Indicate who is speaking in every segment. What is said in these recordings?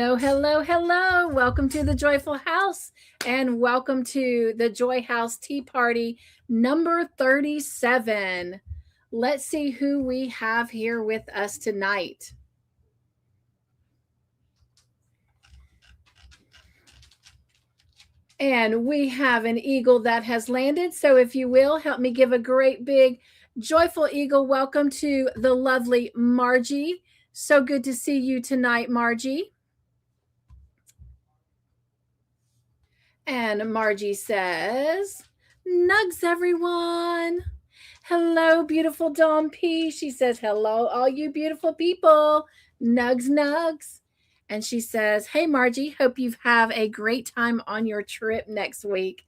Speaker 1: Hello, hello, hello. Welcome to the Joyful House and welcome to the Joy House Tea Party number 37. Let's see who we have here with us tonight. And we have an eagle that has landed. So if you will, help me give a great big joyful eagle welcome to the lovely Margie. So good to see you tonight, Margie. And Margie says, "Nugs, everyone." Hello, beautiful Dawn P. She says, "Hello, all you beautiful people. Nugs, nugs." And she says, "Hey, Margie, hope you have a great time on your trip next week."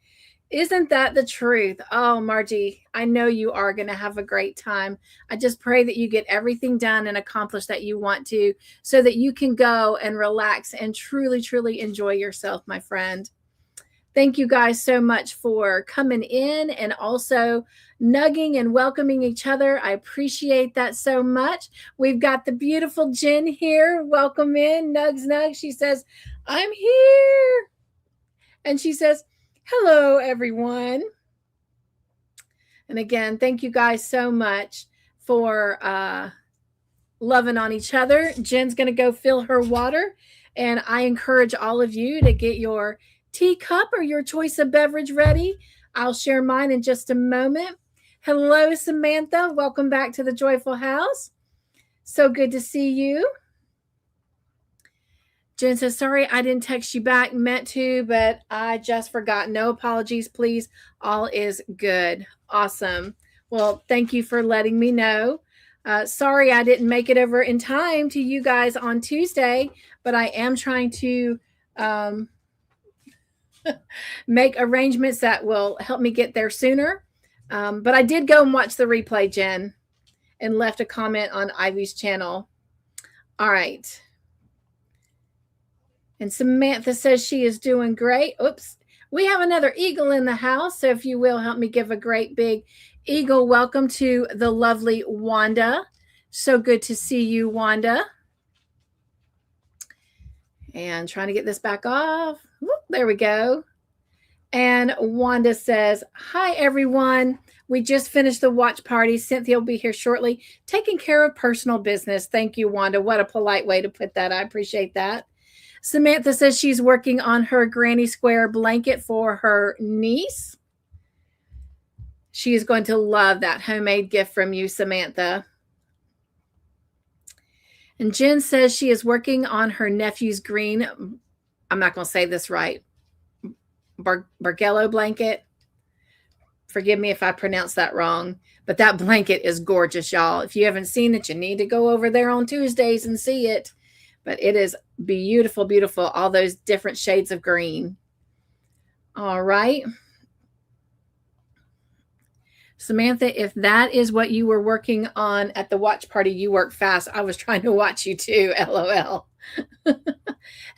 Speaker 1: Isn't that the truth? Oh, Margie, I know you are going to have a great time. I just pray that you get everything done and accomplished that you want to so that you can go and relax and truly, truly enjoy yourself, my friend. Thank you guys so much for coming in and also nugging and welcoming each other. I appreciate that so much. We've got the beautiful Jen here. Welcome in, Nugs Nugs. She says, "I'm here." And she says, "Hello, everyone." And again, thank you guys so much for loving on each other. Jen's going to go fill her water. And I encourage all of you to get your teacup or your choice of beverage ready. I'll share mine in just a moment. Hello, Samantha. Welcome back to the Joyful House. So good to see you. Jen says, "Sorry, I didn't text you back. Meant to, but I just forgot. No apologies, please. All is good." Awesome. Well, thank you for letting me know. Sorry, I didn't make it over in time to you guys on Tuesday, but I am trying to make arrangements that will help me get there sooner. But I did go and watch the replay, Jen, and left a comment on Ivy's channel. All right. And Samantha says she is doing great. Oops. We have another eagle in the house. So if you will, help me give a great big eagle welcome to the lovely Wanda. So good to see you, Wanda. And trying to get this back off. Whoop, there we go. And Wanda says, "Hi, everyone. We just finished the watch party. Cynthia will be here shortly, taking care of personal business." Thank you, Wanda. What a polite way to put that. I appreciate that. Samantha says she's working on her granny square blanket for her niece. She is going to love that homemade gift from you, Samantha. And Jen says she is working on her nephew's green, I'm not going to say this right, Bargello blanket. Forgive me if I pronounce that wrong, but that blanket is gorgeous, y'all. If you haven't seen it, you need to go over there on Tuesdays and see it. But it is beautiful, beautiful. All those different shades of green. All right. Samantha, if that is what you were working on at the watch party, you work fast. I was trying to watch you too, LOL.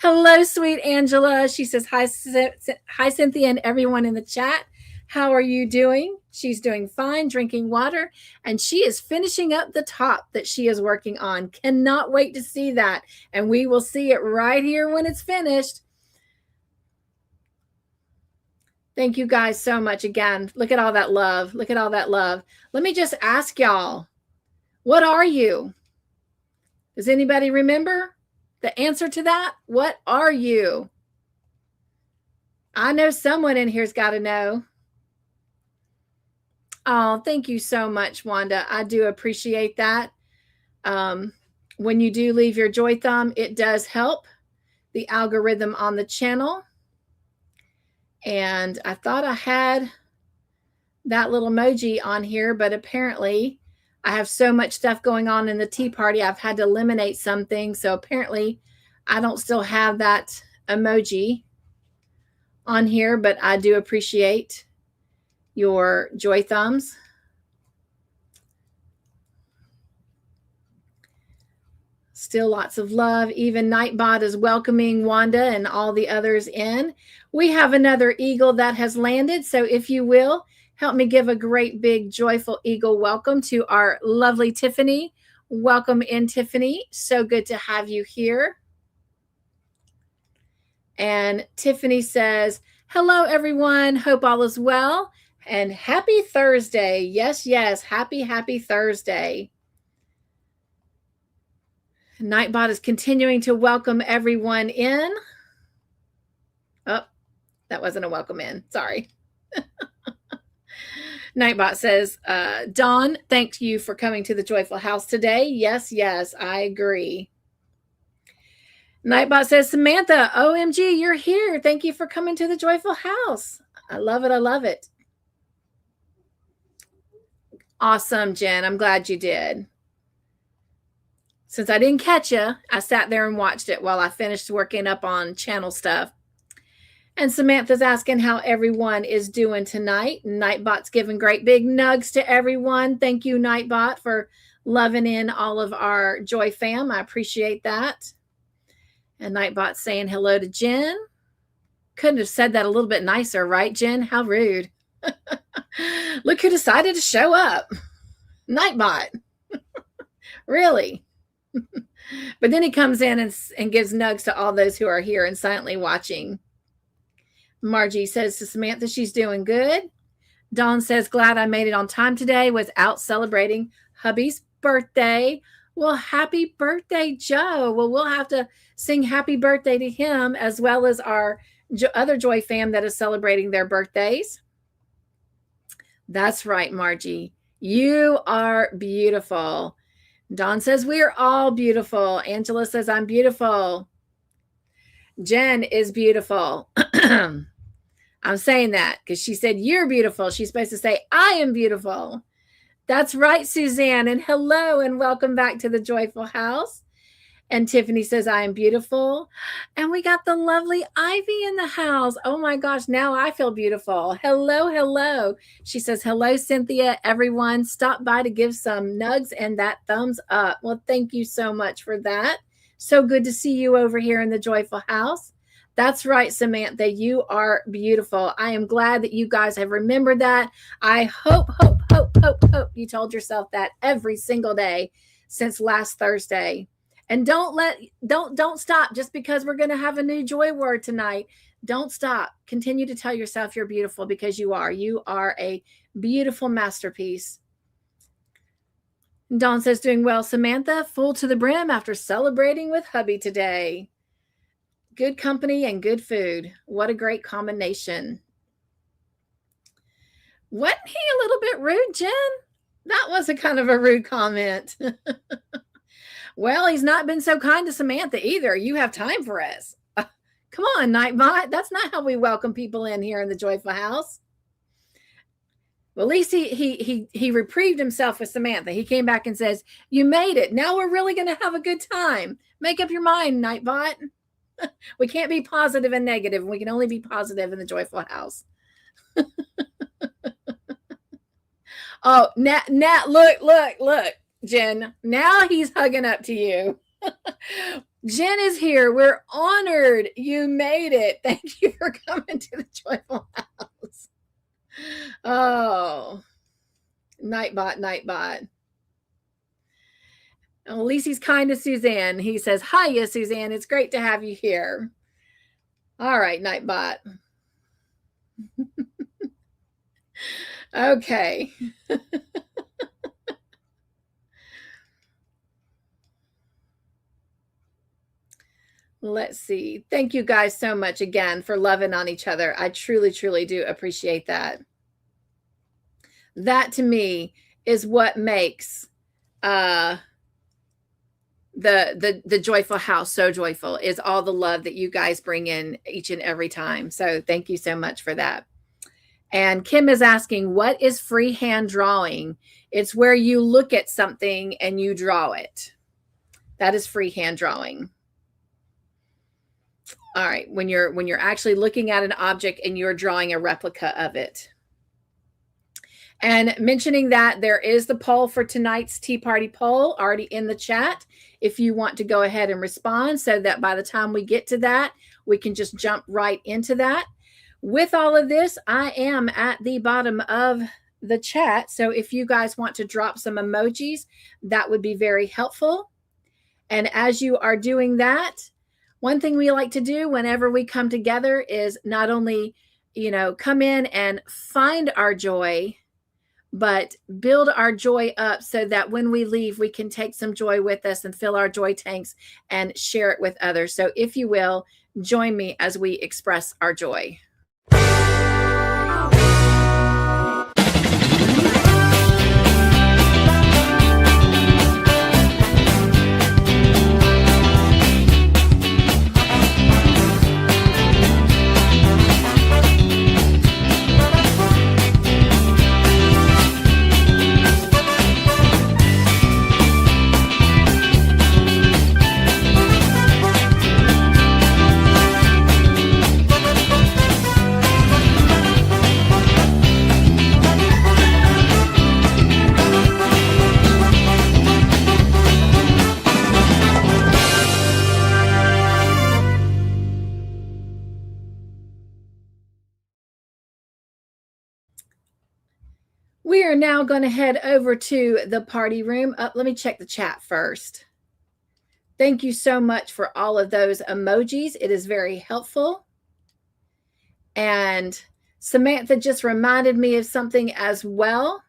Speaker 1: Hello, sweet Angela. She says, hi, Cynthia and everyone in the chat. How are you doing? She's doing fine, drinking water, and she is finishing up the top that she is working on. Cannot wait to see that, and we will see it right here when it's finished. Thank you guys so much again. Look at all that love. Look at all that love. Let me just ask y'all, what are you? Does anybody remember the answer to that? What are you? I know someone in here's got to know. Oh, thank you so much, Wanda. I do appreciate that. When you do leave your joy thumb, it does help the algorithm on the channel. And I thought I had that little emoji on here, but apparently I have so much stuff going on in the tea party, I've had to eliminate some things. So apparently I don't still have that emoji on here, but I do appreciate your joy thumbs. Still lots of love. Even Nightbot is welcoming Wanda and all the others in. We have another eagle that has landed. So if you will, help me give a great big joyful eagle welcome to our lovely Tiffany. Welcome in, Tiffany. So good to have you here. And Tiffany says, hello, everyone. Hope all is well. And happy Thursday. Yes, yes. Happy Thursday. Nightbot is continuing to welcome everyone in. Oh, that wasn't a welcome in. Sorry. Nightbot says, Dawn, thank you for coming to the Joyful House today. Yes, yes, I agree. Nightbot says, Samantha, OMG, you're here. Thank you for coming to the Joyful House. I love it. I love it. Awesome, Jen. I'm glad you did. Since I didn't catch you, I sat there and watched it while I finished working up on channel stuff. And Samantha's asking how everyone is doing tonight. Nightbot's giving great big nugs to everyone. Thank you, Nightbot, for loving in all of our Joy fam. I appreciate that. And Nightbot's saying hello to Jen. Couldn't have said that a little bit nicer, right, Jen? How rude. Look who decided to show up. Nightbot. Really? But then he comes in and gives nugs to all those who are here and silently watching. Margie says to Samantha she's doing good. Dawn says, glad I made it on time today. Was out celebrating hubby's birthday. Well, happy birthday, Joe. Well, we'll have to sing happy birthday to him as well as our other Joy fam that is celebrating their birthdays. That's right, Margie. You are beautiful. Dawn says, we're all beautiful. Angela says, I'm beautiful. Jen is beautiful. I'm saying that because she said, you're beautiful. She's supposed to say, I am beautiful. That's right, Suzanne. And hello and welcome back to the Joyful House. And Tiffany says, I am beautiful. And we got the lovely Ivy in the house. Oh my gosh, now I feel beautiful. Hello, hello. She says, hello, Cynthia. Everyone, stop by to give some nugs and that thumbs up. Well, thank you so much for that. So good to see you over here in the Joyful House. That's right, Samantha. You are beautiful. I am glad that you guys have remembered that. I hope you told yourself that every single day since last Thursday. And don't stop just because we're going to have a new joy word tonight. Don't stop. Continue to tell yourself you're beautiful because you are. You are a beautiful masterpiece. Dawn says, doing well, Samantha. Full to the brim after celebrating with hubby today. Good company and good food. What a great combination. Wasn't he a little bit rude, Jen? That was a kind of a rude comment. Well, he's not been so kind to Samantha either. You have time for us. Come on, Nightbot. That's not how we welcome people in here in the Joyful House. Well, at least he reprieved himself with Samantha. He came back and says, you made it. Now we're really going to have a good time. Make up your mind, Nightbot. We can't be positive and negative. We can only be positive in the Joyful House. Oh, Nat, look, Jen. Now he's hugging up to you. Jen is here. We're honored. You made it. Thank you for coming to the Joyful House. Oh, Nightbot. Well, at least he's kind to Suzanne. He says, hiya, Suzanne. It's great to have you here. All right, Nightbot. Okay. Let's see. Thank you guys so much again for loving on each other. I truly, truly do appreciate that. That to me is what makes the Joyful House so joyful, is all the love that you guys bring in each and every time. So thank you so much for that. And Kim is asking, what is freehand drawing? It's where you look at something and you draw it. That is freehand drawing. All right, when you're actually looking at an object and you're drawing a replica of it. And mentioning that, there is the poll for tonight's Tea Party poll already in the chat. If you want to go ahead and respond so that by the time we get to that, we can just jump right into that. With all of this, I am at the bottom of the chat. So if you guys want to drop some emojis, that would be very helpful. And as you are doing that, One thing we like to do whenever we come together is not only, come in and find our joy, but build our joy up so that when we leave, we can take some joy with us and fill our joy tanks and share it with others. So if you will, join me as we express our joy. We are now going to head over to the party room. Let me check the chat first. Thank you so much for all of those emojis. It is very helpful. And Samantha just reminded me of something as well.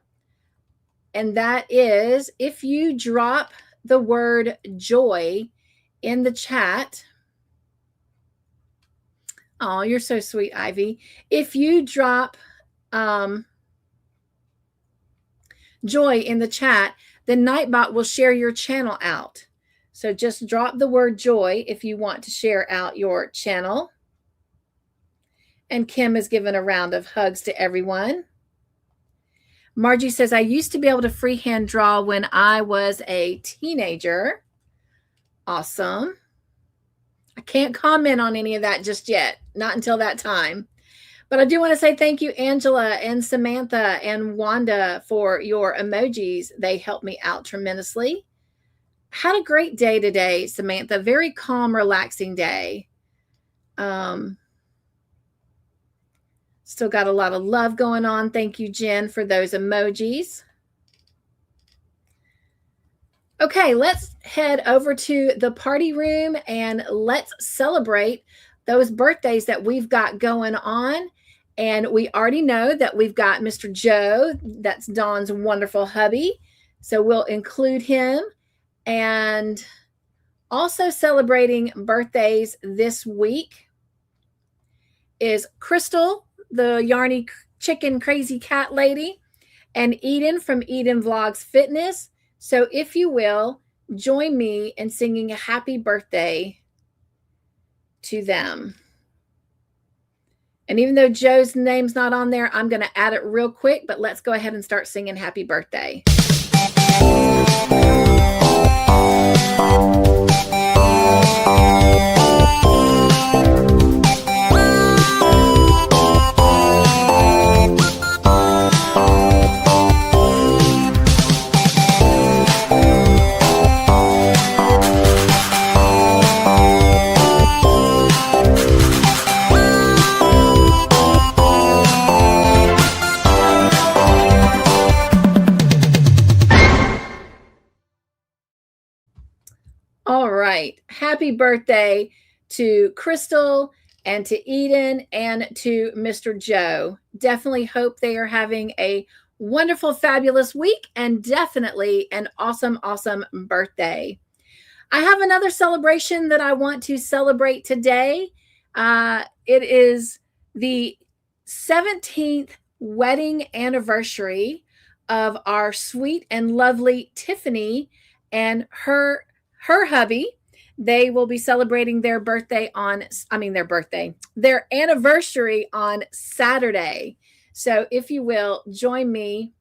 Speaker 1: And that is, if you drop the word joy in the chat. Oh, you're so sweet, Ivy. If you drop joy in the chat, then Nightbot will share your channel out. So just drop the word joy if you want to share out your channel. And Kim has given a round of hugs to everyone. Margie says, I used to be able to freehand draw when I was a teenager. Awesome. I can't comment on any of that just yet, not until that time. But I do want to say thank you, Angela and Samantha and Wanda, for your emojis. They helped me out tremendously. Had a great day today, Samantha. Very calm, relaxing day. Still got a lot of love going on. Thank you, Jen, for those emojis. Okay, let's head over to the party room and let's celebrate those birthdays that we've got going on. And we already know that we've got Mr. Joe. That's Dawn's wonderful hubby. So we'll include him. And also celebrating birthdays this week is Crystal, the Yarny Chicken Crazy Cat Lady, and Eden from Eden Vlogs Fitness. So if you will, join me in singing a happy birthday to them. And even though Joe's name's not on there, I'm going to add it real quick, but let's go ahead and start singing happy birthday. All right. Happy birthday to Crystal and to Eden and to Mr. Joe. Definitely hope they are having a wonderful, fabulous week and definitely an awesome, awesome birthday. I have another celebration that I want to celebrate today. It is the 17th wedding anniversary of our sweet and lovely Tiffany and her hubby. They will be celebrating their anniversary on Saturday. So if you will, join me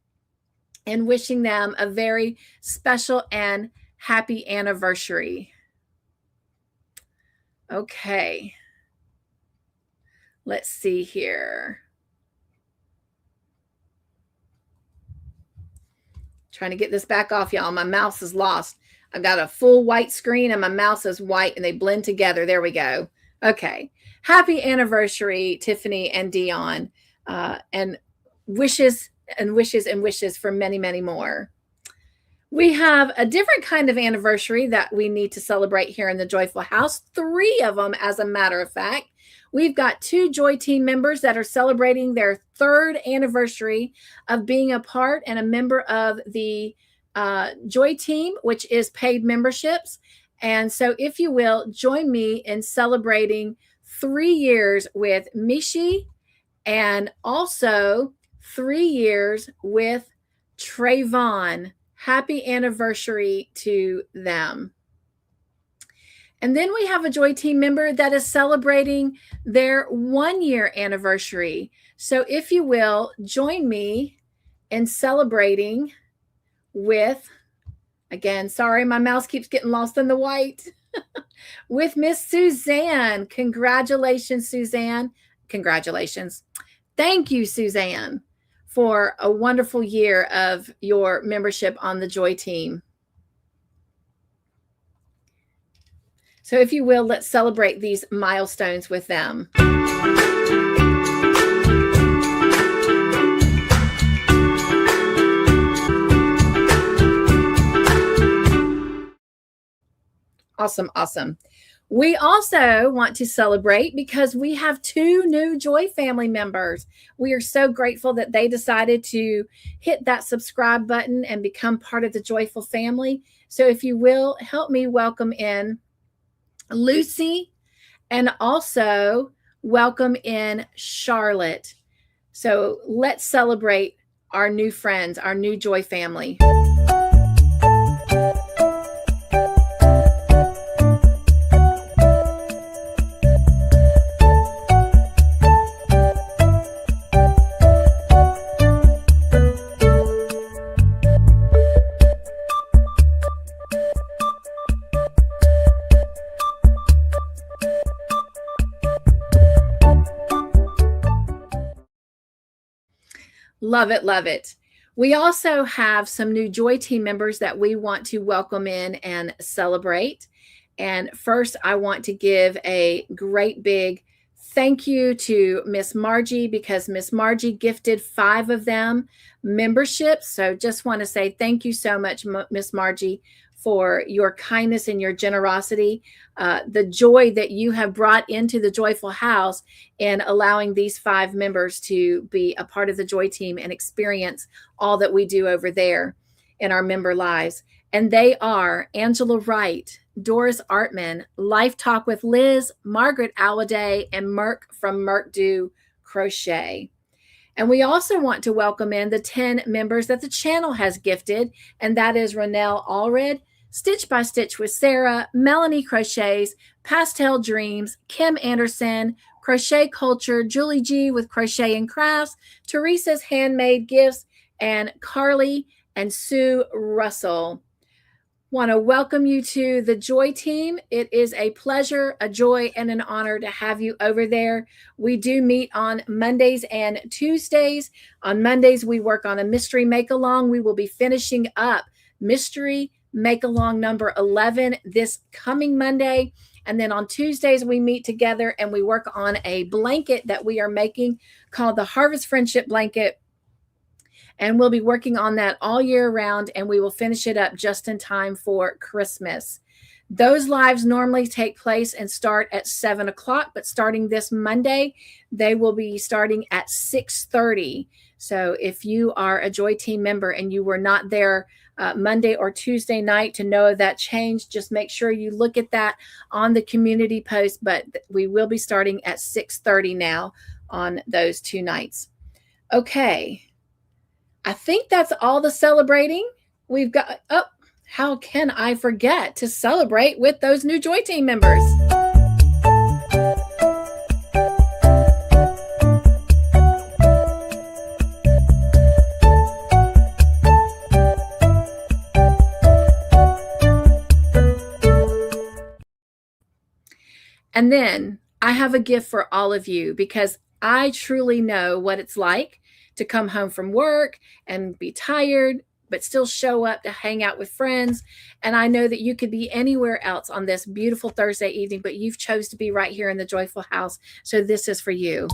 Speaker 1: in wishing them a very special and happy anniversary. Okay. Let's see here. Trying to get this back off, y'all. My mouse is lost. I've got a full white screen and my mouse is white and they blend together. There we go. Okay. Happy anniversary, Tiffany and Dion. And wishes and wishes and wishes for many, many more. We have a different kind of anniversary that we need to celebrate here in the Joyful House. 3 of them, as a matter of fact. We've got 2 Joy Team members that are celebrating their 3rd anniversary of being a part and a member of the Joy Team, which is paid memberships. And so if you will, join me in celebrating 3 years with Mishi and also 3 years with Trayvon. Happy anniversary to them. And then we have a Joy Team member that is celebrating their 1-year anniversary. So if you will, join me in celebrating with, again, sorry, my mouse keeps getting lost in the white, with Miss Suzanne. Congratulations, Suzanne. Congratulations. Thank you, Suzanne, for a wonderful year of your membership on the Joy Team. So if you will, let's celebrate these milestones with them. Awesome, awesome. We also want to celebrate because we have 2 new Joy family members. We are so grateful that they decided to hit that subscribe button and become part of the Joyful family. So if you will, help me welcome in Lucy and also welcome in Charlotte. So let's celebrate our new friends, our new Joy family. Love it, love it. We also have some new Joy Team members that we want to welcome in and celebrate. And first, I want to give a great big thank you to Miss Margie because Miss Margie gifted 5 of them memberships. So just want to say thank you so much, Miss Margie, for your kindness and your generosity, the joy that you have brought into the Joyful House in allowing these 5 members to be a part of the Joy Team and experience all that we do over there in our member lives. And they are Angela Wright, Doris Artman, Life Talk with Liz, Margaret Alwaday, and Merk from Merk Do Crochet. And we also want to welcome in the 10 members that the channel has gifted, and that is Ronelle Allred, Stitch by Stitch with Sarah, Melanie Crochets, Pastel Dreams, Kim Anderson, Crochet Culture, Julie G with Crochet and Crafts, Teresa's Handmade Gifts, and Carly and Sue Russell. Want to welcome you to the Joy Team. It is a pleasure, a joy, and an honor to have you over there. We do meet on Mondays and Tuesdays. On Mondays, we work on a mystery make-along. We will be finishing up Mystery Make-along number 11 this coming Monday. And then on Tuesdays, we meet together and we work on a blanket that we are making called the Harvest Friendship Blanket. And we'll be working on that all year round, and we will finish it up just in time for Christmas. Those lives normally take place and start at 7 o'clock, but starting this Monday, they will be starting at 6:30. So if you are a Joy Team member and you were not there Monday or Tuesday night to know that change, just make sure you look at that on the community post. But we will be starting at 6:30 now on those 2 nights. Okay. I think that's all the celebrating we've got. Oh, how can I forget to celebrate with those new Joy Team members? And then I have a gift for all of you because I truly know what it's like to come home from work and be tired, but still show up to hang out with friends. And I know that you could be anywhere else on this beautiful Thursday evening, but you've chose to be right here in the Joyful House. So this is for you.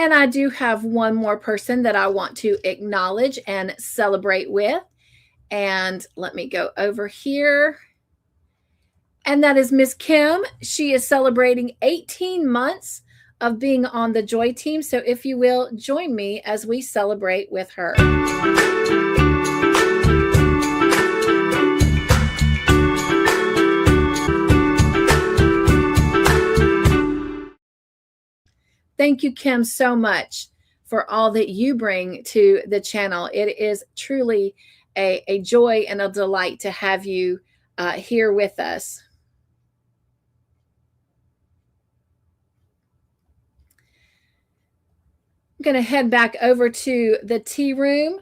Speaker 1: And I do have one more person that I want to acknowledge and celebrate with. And let me go over here. And that is Miss Kim. She is celebrating 18 months of being on the Joy team. So if you will, join me as we celebrate with her. Thank you, Kim, so much for all that you bring to the channel. It is truly a joy and a delight to have you here with us. I'm going to head back over to the tea room.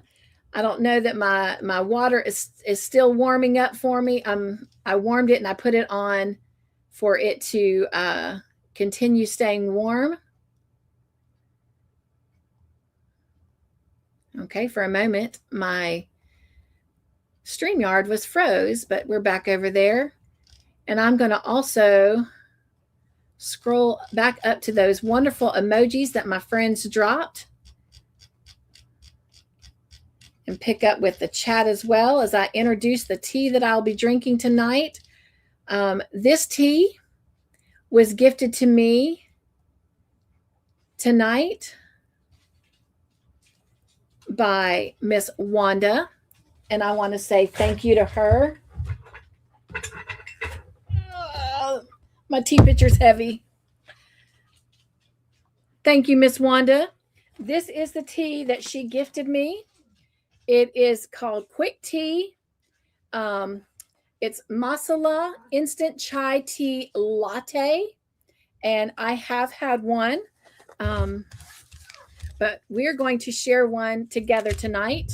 Speaker 1: I don't know that my water is still warming up for me. I warmed it and I put it on for it to continue staying warm. Okay, for a moment, my StreamYard was froze, but we're back over there. And I'm going to also scroll back up to those wonderful emojis that my friends dropped and pick up with the chat as well as I introduce the tea that I'll be drinking tonight. This tea was gifted to me tonight by Miss Wanda, and I want to say thank you to her. My tea pitcher's heavy. Thank you, Miss Wanda. This is the tea that she gifted me. It is called Quick Tea. It's masala instant chai tea latte, and I have had one. But we're going to share one together tonight.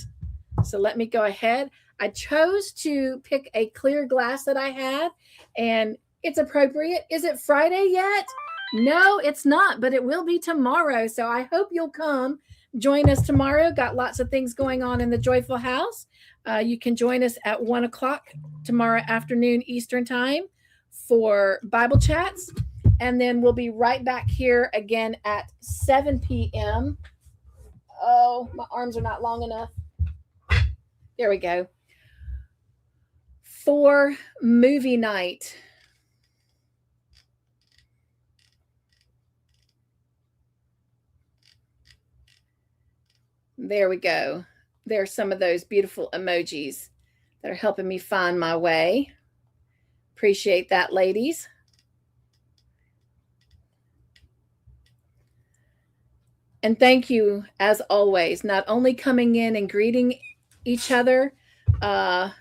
Speaker 1: So let me go ahead. I chose to pick a clear glass that I had, and it's appropriate. Is it Friday yet? No, it's not, but it will be tomorrow. So I hope you'll come join us tomorrow. Got lots of things going on in the Joyful House. You can join us at 1 o'clock tomorrow afternoon Eastern time for Bible chats. And then we'll be right back here again at 7 p.m. Oh, my arms are not long enough. There we go. For movie night. There we go. There are some of those beautiful emojis that are helping me find my way. Appreciate that, ladies. And thank you, as always, not only coming in and greeting each other, but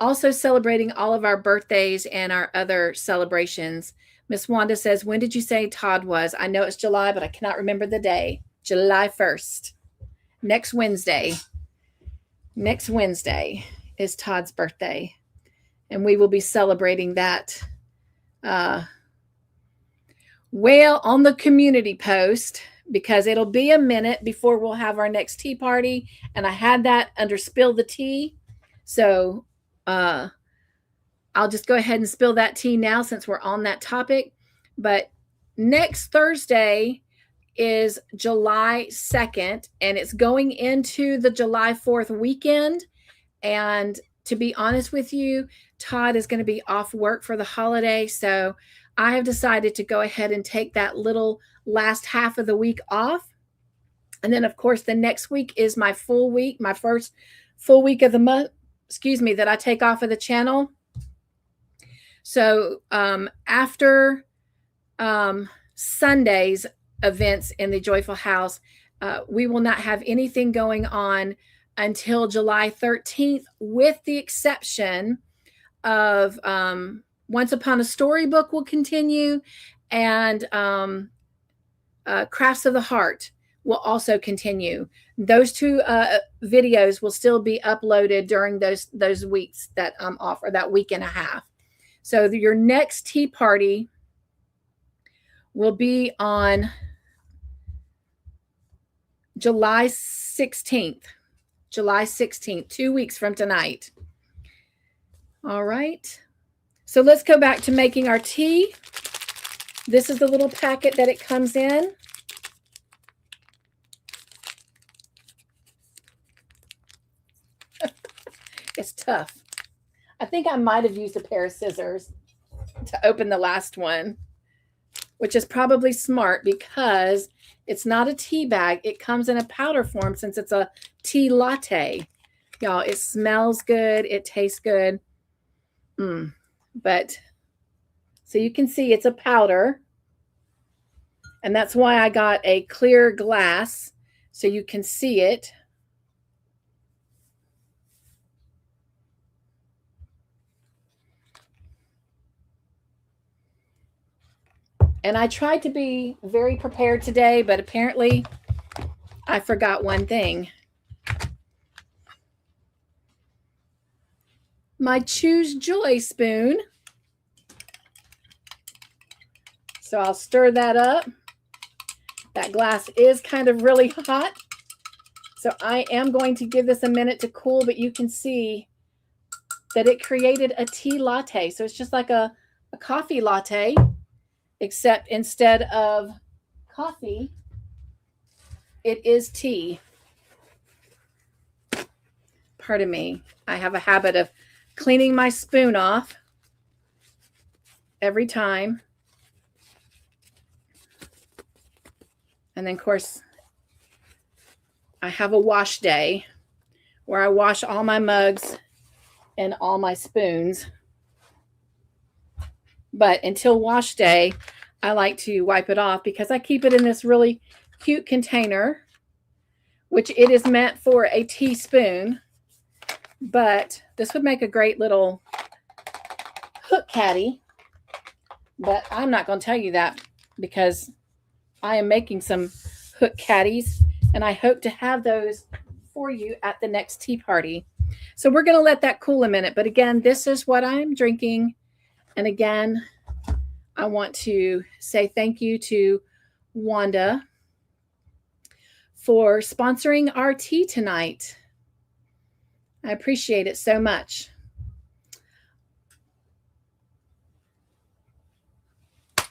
Speaker 1: also celebrating all of our birthdays and our other celebrations. Miss Wanda says, when did you say Todd was? I know it's July, but I cannot remember the day. July 1st. Next Wednesday. Next Wednesday is Todd's birthday. And we will be celebrating that well on the community post, because it'll be a minute before we'll have our next tea party. And I had that under Spill the Tea. So I'll just go ahead and spill that tea now since we're on that topic. But next Thursday is July 2nd, and it's going into the July 4th weekend. And to be honest with you, Todd is going to be off work for the holiday. So I have decided to go ahead and take that little last half of the week off. And then, of course, the next week is my full week, my first full week of the month, that I take off of the channel. So after Sunday's events in the Joyful House, we will not have anything going on until July 13th, with the exception of Once Upon a Storybook will continue, and Crafts of the Heart will also continue. Those two videos will still be uploaded during those weeks that I'm off, or that week and a half. So your next tea party will be on July 16th. July 16th, 2 weeks from tonight. All right. So let's go back to making our tea. This is the little packet that it comes in. It's tough. I think I might have used a pair of scissors to open the last one, which is probably smart because it's not a tea bag. It comes in a powder form since it's a tea latte. Y'all, it smells good. It tastes good. But so you can see it's a powder. And that's why I got a clear glass so you can see it. And I tried to be very prepared today, but apparently I forgot one thing. My Choose Joy spoon. So I'll stir that up. That glass is kind of really hot. So I am going to give this a minute to cool, but you can see that it created a tea latte. So it's just like a coffee latte, except instead of coffee, it is tea. Pardon me. I have a habit of cleaning my spoon off every time. And then, of course, I have a wash day where I wash all my mugs and all my spoons. But until wash day, I like to wipe it off because I keep it in this really cute container, which it is meant for a teaspoon. But this would make a great little hook caddy. But I'm not going to tell you that because I am making some hook caddies and I hope to have those for you at the next tea party. So we're going to let that cool a minute. But again, this is what I'm drinking. And again, I want to say thank you to Wanda for sponsoring our tea tonight. I appreciate it so much.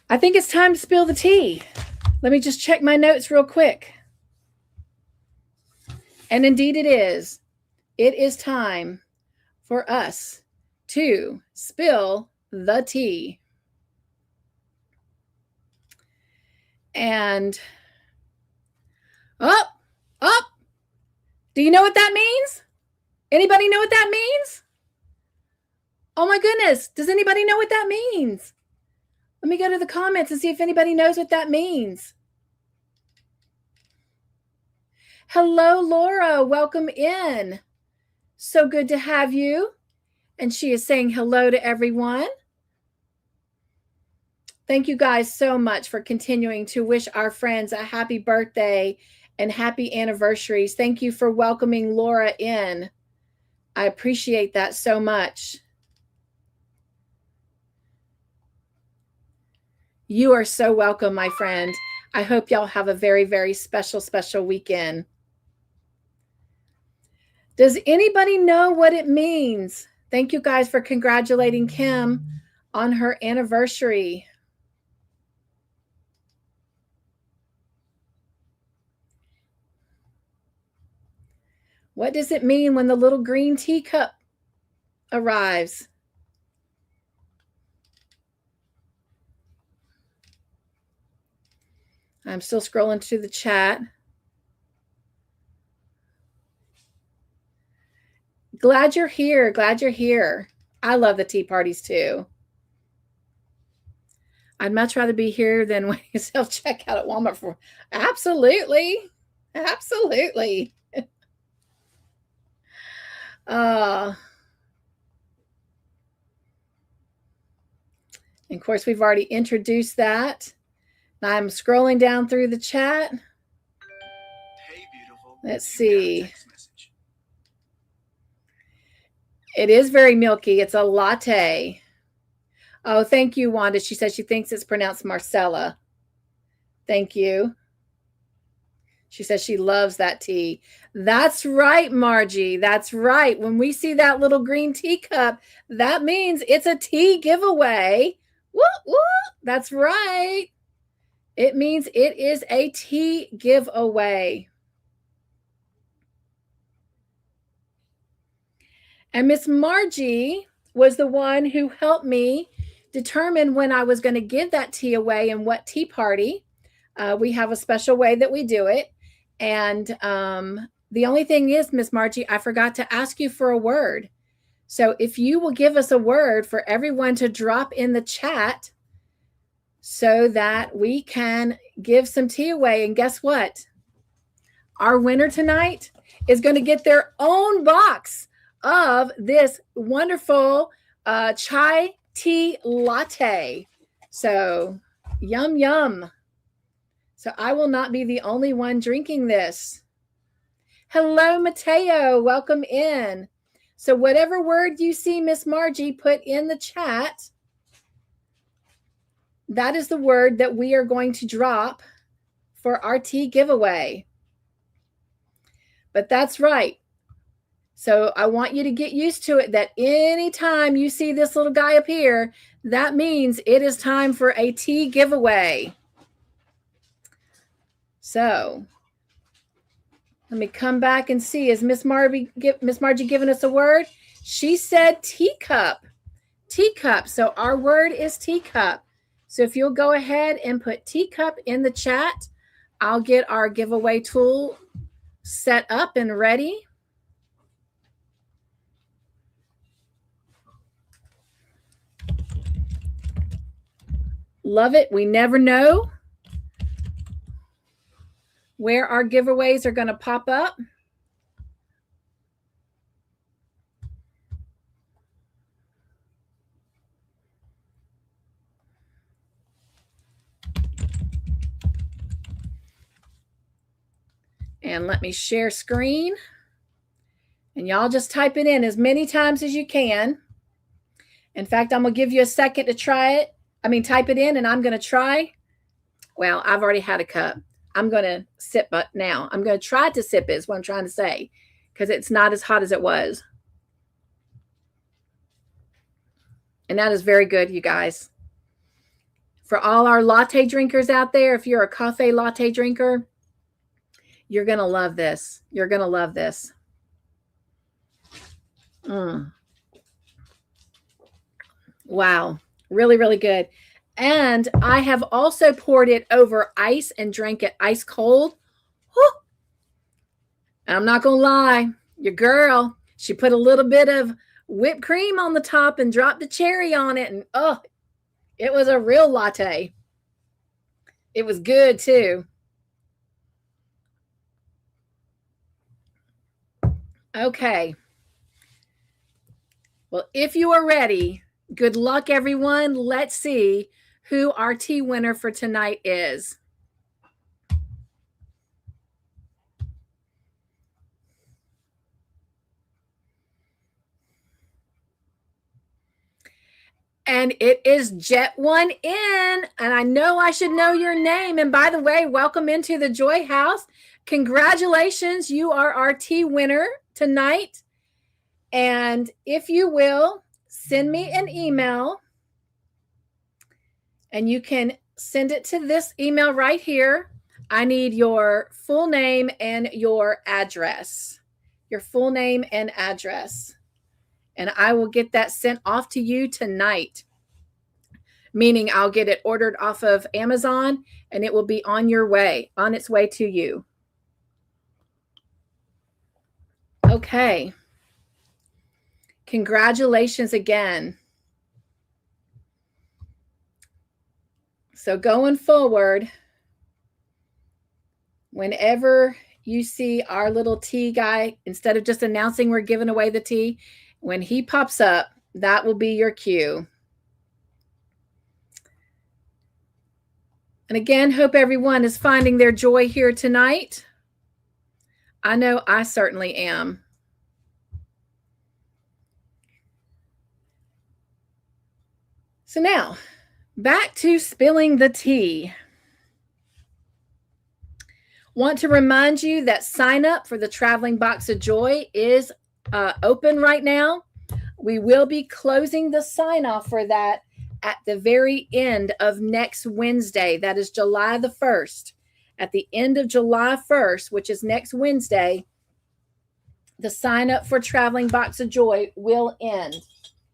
Speaker 1: I think it's time to spill the tea. Let me just check my notes real quick. And indeed it is. It is time for us to spill the tea. And up. Do you know what that means? Anybody know what that means? Oh my goodness. Does anybody know what that means? Let me go to the comments and see if anybody knows what that means. Hello, Laura. Welcome in. So good to have you. And she is saying hello to everyone. Thank you guys so much for continuing to wish our friends a happy birthday and happy anniversaries. Thank you for welcoming Laura in. I appreciate that so much. You are so welcome, my friend. I hope y'all have a very, very special, special weekend. Does anybody know what it means? Thank you guys for congratulating Kim on her anniversary. What does it mean when the little green teacup arrives? I'm still scrolling through the chat. Glad you're here. Glad you're here. I love the tea parties too. I'd much rather be here than when you self-checkout at Walmart for. Absolutely. Absolutely. And of course, we've already introduced that. I'm scrolling down through the chat.
Speaker 2: Hey, beautiful.
Speaker 1: Let's see. It is very milky. It's a latte. Oh, thank you, Wanda. She says she thinks it's pronounced Marcella. Thank you. She says she loves that tea. That's right, Margie. That's right. When we see that little green teacup, that means it's a tea giveaway Woo, woo. That's right. It means it is a tea giveaway. And Miss Margie was the one who helped me determine when I was going to give that tea away and what tea party. We have a special way that we do it. And the only thing is, Miss Margie, I forgot to ask you for a word. So if you will give us a word for everyone to drop in the chat so that we can give some tea away. And guess what? Our winner tonight is going to get their own box of this wonderful chai tea latte. So yum, yum. So I will not be the only one drinking this. Hello, Mateo. Welcome in. So whatever word you see Miss Margie put in the chat, that is the word that we are going to drop for our tea giveaway. But that's right. So I want you to get used to it that anytime you see this little guy appear, that means it is time for a tea giveaway. So let me come back and see. Is Miss Margie giving us a word? She said teacup. Teacup. So our word is teacup. So if you'll go ahead and put teacup in the chat, I'll get our giveaway tool set up and ready. Love it. We never know where our giveaways are going to pop up. And let me share screen. And y'all just type it in as many times as you can. In fact, I'm going to give you a second to try it. Type it in and I'm going to try. Well, I've already had a cup. I'm going to sip it now. I'm going to try to sip it is what I'm trying to say, because it's not as hot as it was. And that is very good, you guys. For all our latte drinkers out there, if you're a cafe latte drinker, you're going to love this. You're going to love this. Wow. Really, really good. And I have also poured it over ice and drank it ice cold. Whew. And I'm not going to lie. Your girl, she put a little bit of whipped cream on the top and dropped the cherry on it. And oh, it was a real latte. It was good too. Okay. Well, if you are ready, good luck, everyone. Let's see who our tea winner for tonight is. And it is Jet One in. And I know I should know your name. And by the way, welcome into the Joy House. Congratulations. You are our tea winner tonight. And if you will, send me an email. And you can send it to this email right here. I need your full name and your address. Your full name and address. And I will get that sent off to you tonight. Meaning I'll get it ordered off of Amazon and it will be on its way to you. Okay. Congratulations again. So going forward, whenever you see our little tea guy, instead of just announcing we're giving away the tea, when he pops up, that will be your cue. And again, hope everyone is finding their joy here tonight. I know I certainly am. So now, back to spilling the tea. Want to remind you that sign up for the Traveling Box of Joy is open right now. We will be closing the sign off for that at the very end of next Wednesday, that is July the 1st, at the end of July 1st, which is next Wednesday, the sign up for Traveling Box of Joy will end.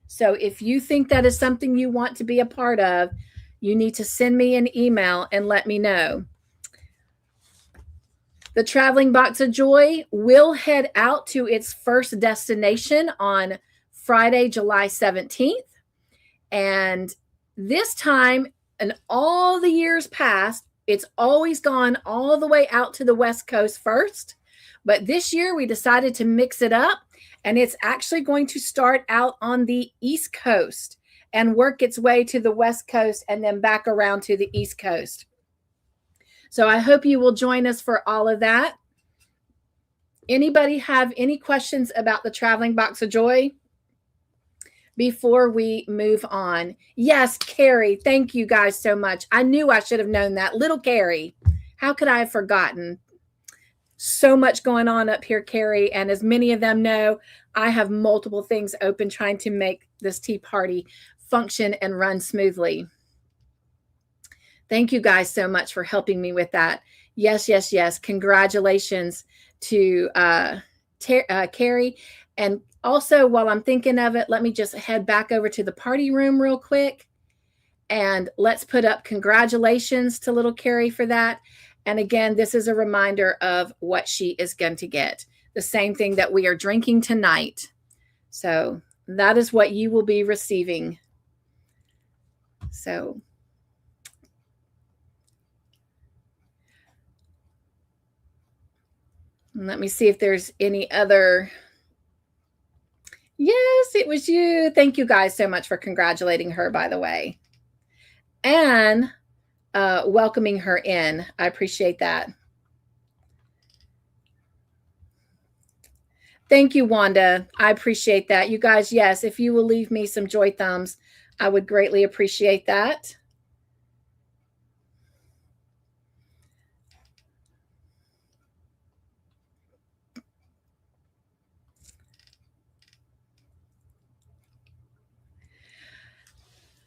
Speaker 1: So if you think that is something you want to be a part of, you need to send me an email and let me know. The Traveling Box of Joy will head out to its first destination on Friday, July 17th. And this time, and all the years past, it's always gone all the way out to the West Coast first. But this year we decided to mix it up, and it's actually going to start out on the East Coast and work its way to the West Coast and then back around to the East Coast. So I hope you will join us for all of that. Anybody have any questions about the Traveling Box of Joy before we move on? Yes, Carrie, thank you guys so much. I knew I should have known that. Little Carrie, how could I have forgotten? So much going on up here, Carrie. And as many of them know, I have multiple things open trying to make this tea party function and run smoothly. Thank you guys so much for helping me with that. Yes, yes, yes. Congratulations to Carrie. And also, while I'm thinking of it, let me just head back over to the party room real quick. And let's put up congratulations to little Carrie for that. And again, this is a reminder of what she is going to get. The same thing that we are drinking tonight. So that is what you will be receiving. So let me see if there's any other. Yes, it was you. Thank you guys so much for congratulating her, by the way. And welcoming her in. I appreciate that. Thank you, Wanda. I appreciate that. You guys, yes, if you will leave me some joy thumbs, I would greatly appreciate that.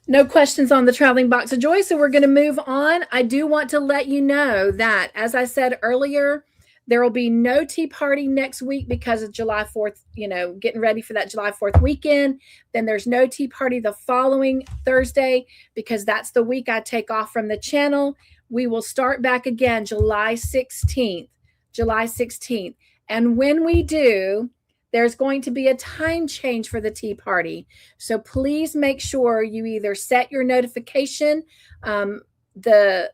Speaker 1: No questions on the Traveling Box of Joy, so we're going to move on. I do want to let you know that, as I said earlier, there will be no tea party next week because of July 4th, getting ready for that July 4th weekend. Then there's no tea party the following Thursday because that's the week I take off from the channel. We will start back again July 16th. July 16th. And when we do, there's going to be a time change for the tea party. So please make sure you either set your notification. The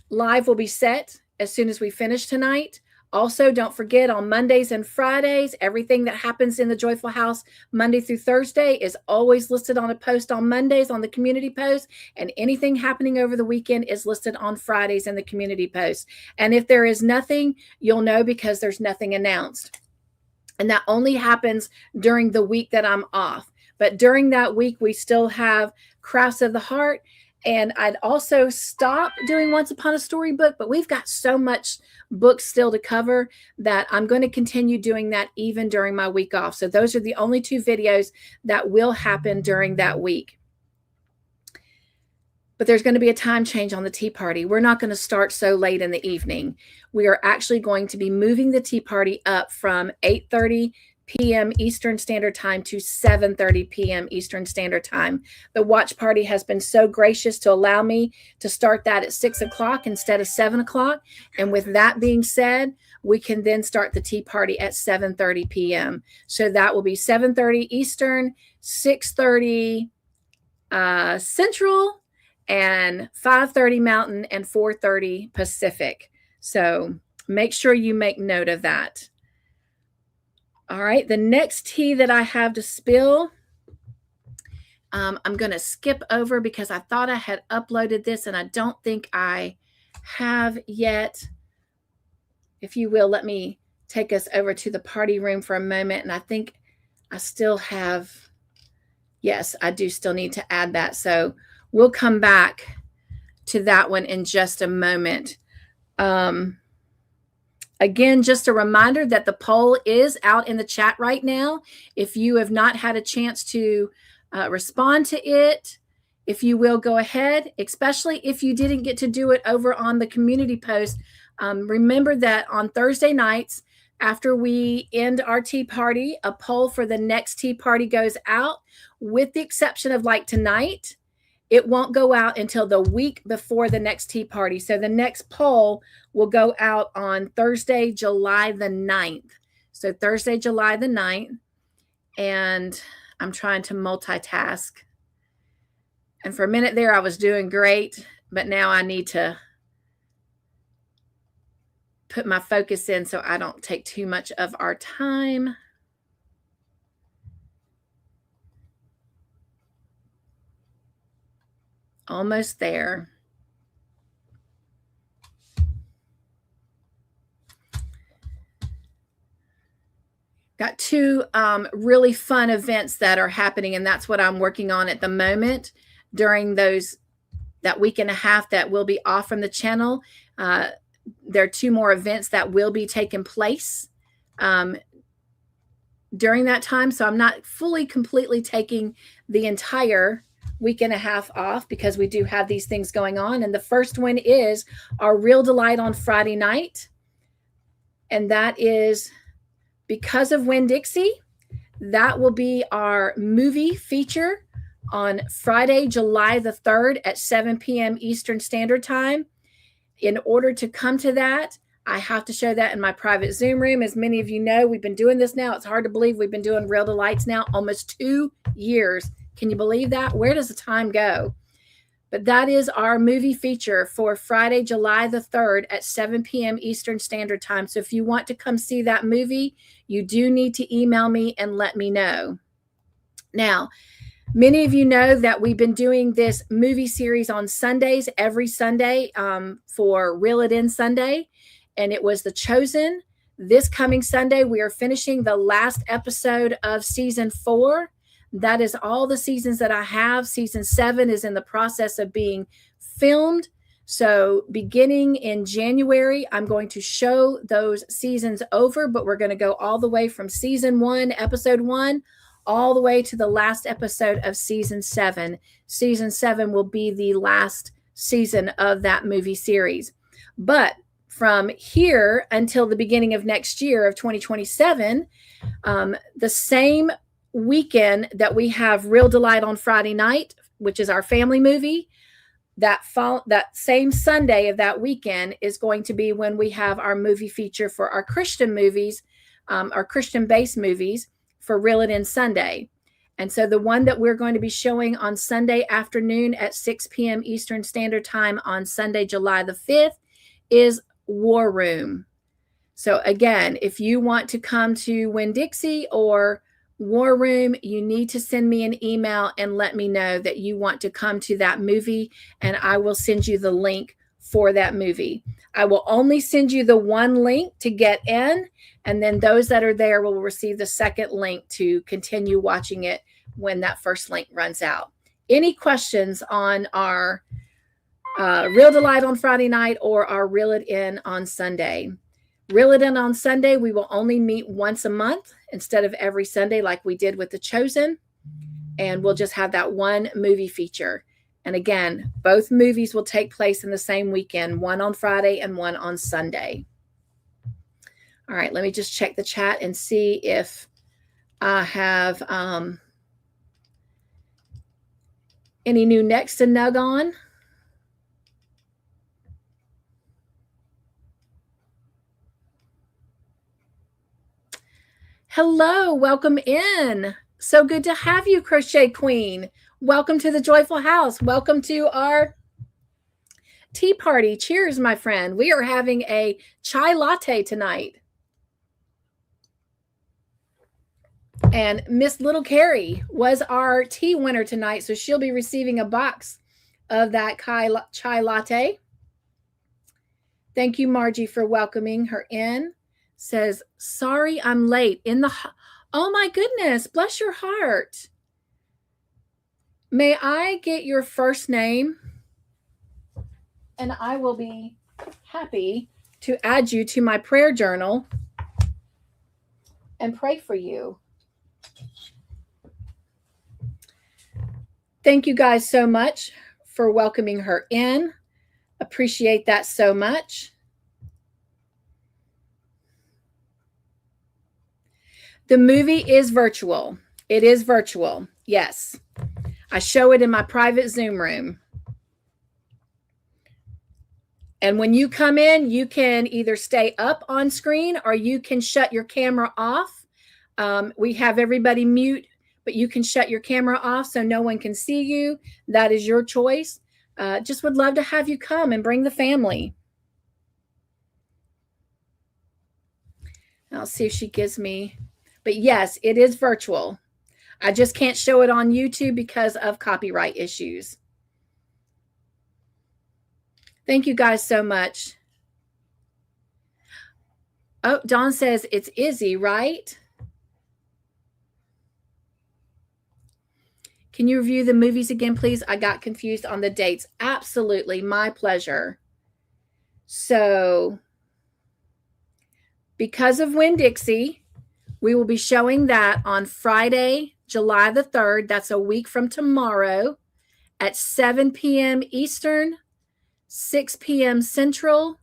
Speaker 1: live will be set as soon as we finish tonight. Also, don't forget on Mondays and Fridays, everything that happens in the Joyful House Monday through Thursday is always listed on a post on Mondays on the community post, and anything happening over the weekend is listed on Fridays in the community post. And if there is nothing, you'll know because there's nothing announced. And that only happens during the week that I'm off. But during that week, we still have Crafts of the Heart. And I'd also stop doing Once Upon a Story book, but we've got so much books still to cover that I'm going to continue doing that even during my week off. So those are the only two videos that will happen during that week. But there's going to be a time change on the tea party. We're not going to start so late in the evening. We are actually going to be moving the tea party up from 8:30 p.m. Eastern Standard Time to 7:30 p.m. Eastern Standard Time. The watch party has been so gracious to allow me to start that at 6 o'clock instead of 7 o'clock. And with that being said, we can then start the tea party at 7:30 p.m. So that will be 7:30 Eastern, 6:30 Central, and 5:30 Mountain, and 4:30 Pacific. So make sure you make note of that. All right, the next tea that I have to spill, I'm going to skip over because I thought I had uploaded this and I don't think I have yet. If you will, let me take us over to the party room for a moment. And I think I still have, yes, I do still need to add that. So we'll come back to that one in just a moment. Again, just a reminder that the poll is out in the chat right now. If you have not had a chance to respond to it. If you will, go ahead, especially if you didn't get to do it over on the community post. Remember that on Thursday nights, after we end our tea party, a poll for the next tea party goes out, with the exception of like tonight. It won't go out until the week before the next tea party. So the next poll will go out on Thursday, July the 9th. So Thursday, July the 9th. And I'm trying to multitask. And for a minute there, I was doing great. But now I need to put my focus in so I don't take too much of our time. Almost there. Got two really fun events that are happening, and that's what I'm working on at the moment during that week and a half that will be off from the channel. There are two more events that will be taking place during that time. So I'm not completely taking the entire week and a half off because we do have these things going on. And the first one is our Real Delight on Friday night. And that is because of Winn-Dixie. That will be our movie feature on Friday, July the 3rd at 7 p.m. Eastern Standard Time. In order to come to that, I have to show that in my private Zoom room. As many of you know, we've been doing this now. It's hard to believe we've been doing Real Delights now almost 2 years. Can you believe that? Where does the time go? But that is our movie feature for Friday, July the 3rd at 7 p.m. Eastern Standard Time. So if you want to come see that movie, you do need to email me and let me know. Now, many of you know that we've been doing this movie series on Sundays, every Sunday for Reel It In Sunday. And it was The Chosen. This coming Sunday, we are finishing the last episode of season 4. That is all the seasons that I have. Season 7 is in the process of being filmed. So beginning in January, I'm going to show those seasons over, but we're going to go all the way from season 1, episode 1, all the way to the last episode of season 7. Season 7 will be the last season of that movie series. But from here until the beginning of next year of 2027, the same weekend that we have Real Delight on Friday night, which is our family movie, that same Sunday of that weekend is going to be when we have our movie feature for our Christian movies, our Christian-based movies for Reel It In Sunday. And so the one that we're going to be showing on Sunday afternoon at 6 p.m. Eastern Standard Time on Sunday, July the 5th is War Room. So again, if you want to come to Winn-Dixie or War Room, you need to send me an email and let me know that you want to come to that movie, and I will send you the link for that movie. I will only send you the one link to get in, and then those that are there will receive the second link to continue watching it when that first link runs out. Any questions on our Real Delight on Friday night or our Reel It In on Sunday? Reel It In on Sunday, we will only meet once a month instead of every Sunday like we did with The Chosen. And we'll just have that one movie feature. And again, both movies will take place in the same weekend, one on Friday and one on Sunday. All right, let me just check the chat and see if I have any new next to nug on. Hello, welcome in. So good to have you, Crochet Queen. Welcome to the Joyful House. Welcome to our tea party. Cheers, my friend. We are having a chai latte tonight. And Miss Little Carrie was our tea winner tonight, so she'll be receiving a box of that chai latte. Thank you, Margie, for welcoming her in. Says, sorry, I'm late. Oh my goodness, bless your heart. May I get your first name? And I will be happy to add you to my prayer journal and pray for you. Thank you guys so much for welcoming her in. Appreciate that so much. The movie is virtual. It is virtual. Yes. I show it in my private Zoom room. And when you come in, you can either stay up on screen or you can shut your camera off. We have everybody mute, but you can shut your camera off so no one can see you. That is your choice. Just would love to have you come and bring the family. I'll see if she gives me. But yes, it is virtual. I just can't show it on YouTube because of copyright issues. Thank you guys so much. Oh, Dawn says it's Izzy, right? Can you review the movies again, please? I got confused on the dates. Absolutely. My pleasure. So, because of Winn-Dixie, we will be showing that on Friday, July the 3rd. That's a week from tomorrow at 7 p.m. Eastern, 6 p.m. Central,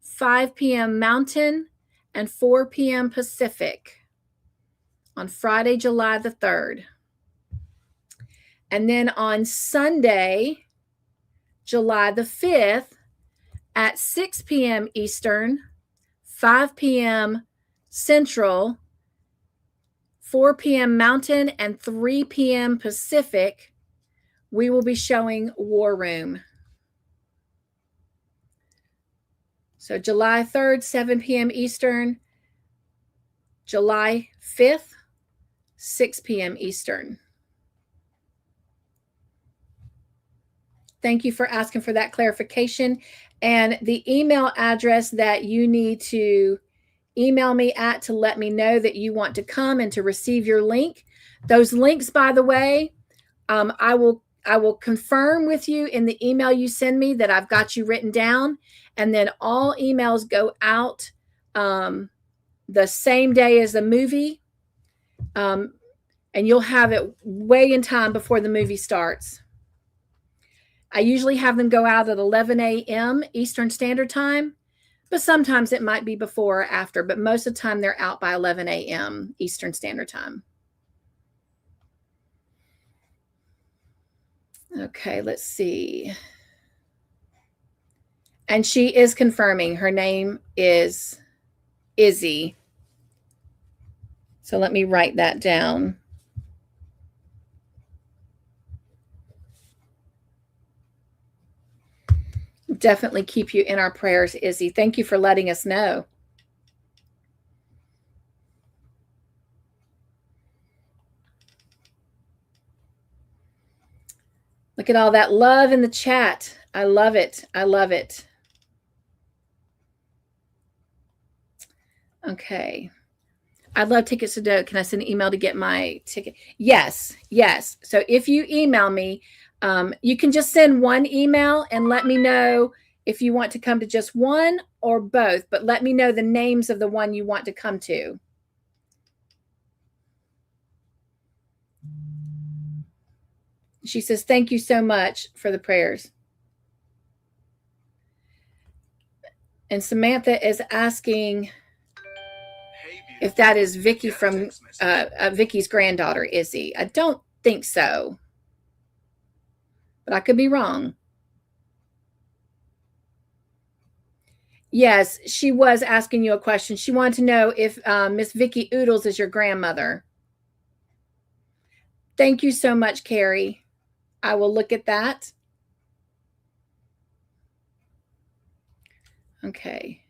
Speaker 1: 5 p.m. Mountain, and 4 p.m. Pacific on Friday, July the 3rd. And then on Sunday, July the 5th at 6 p.m. Eastern, 5 p.m. Central, 4 p.m. Mountain, and 3 p.m. Pacific, we will be showing War Room. So July 3rd, 7 p.m. Eastern, July 5th, 6 p.m. Eastern. Thank you for asking for that clarification. And the email address that you need to email me at to let me know that you want to come and to receive your link. Those links, by the way, I will confirm with you in the email you send me that I've got you written down. And then all emails go out the same day as the movie. And you'll have it way in time before the movie starts. I usually have them go out at 11 a.m. Eastern Standard Time, but sometimes it might be before or after, but most of the time they're out by 11 a.m. Eastern Standard Time. Okay, let's see. And she is confirming her name is Izzy. So let me write that down. Definitely keep you in our prayers, Izzy. Thank you for letting us know. Look at all that love in the chat. I love it. I love it. Okay. I'd love tickets to do. Can I send an email to get my ticket? Yes. Yes. So if you email me, you can just send one email and let me know if you want to come to just one or both, but let me know the names of the one you want to come to. She says, thank you so much for the prayers. And Samantha is asking if that is Vicky from Vicky's granddaughter, Izzy. I don't think so, but I could be wrong. Yes, she was asking you a question. She wanted to know if Miss Vicky Oodles is your grandmother. Thank you so much, Carrie. I will look at that. Okay.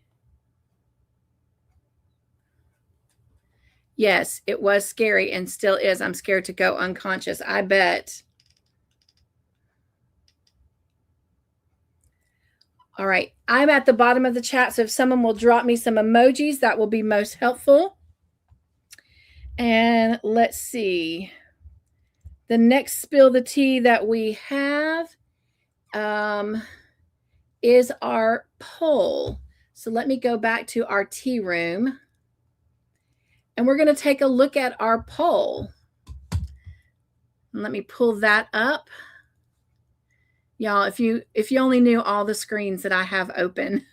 Speaker 1: Yes, it was scary and still is. I'm scared to go unconscious. I bet. All right. I'm at the bottom of the chat, so if someone will drop me some emojis, that will be most helpful. And let's see. The next spill the tea that we have is our poll. So let me go back to our tea room. And we're going to take a look at our poll. Let me pull that up. Y'all, if you only knew all the screens that I have open.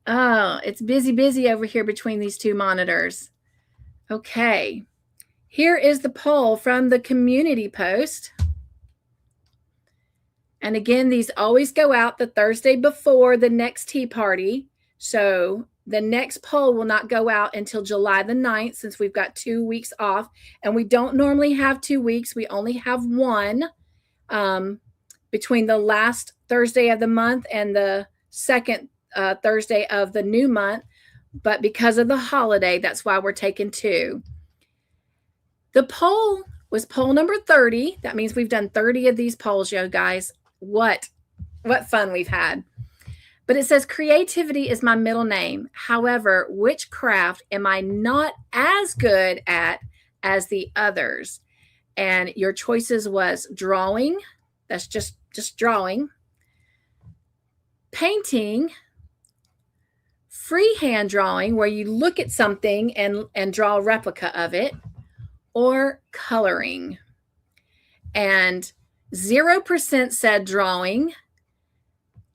Speaker 1: Oh, it's busy over here between these two monitors. Okay. Here is the poll from the community post. And again, these always go out the Thursday before the next tea party. So the next poll will not go out until July the 9th, since we've got 2 weeks off. And we don't normally have 2 weeks. We only have one between the last Thursday of the month and the second Thursday of the new month. But because of the holiday, that's why we're taking 2. The poll was poll number 30. That means we've done 30 of these polls, yo guys. What fun we've had. But it says, creativity is my middle name. However, which craft am I not as good at as the others? And your choices was drawing. That's just drawing. Painting. Freehand drawing, where you look at something and draw a replica of it. Or coloring. And 0% said drawing.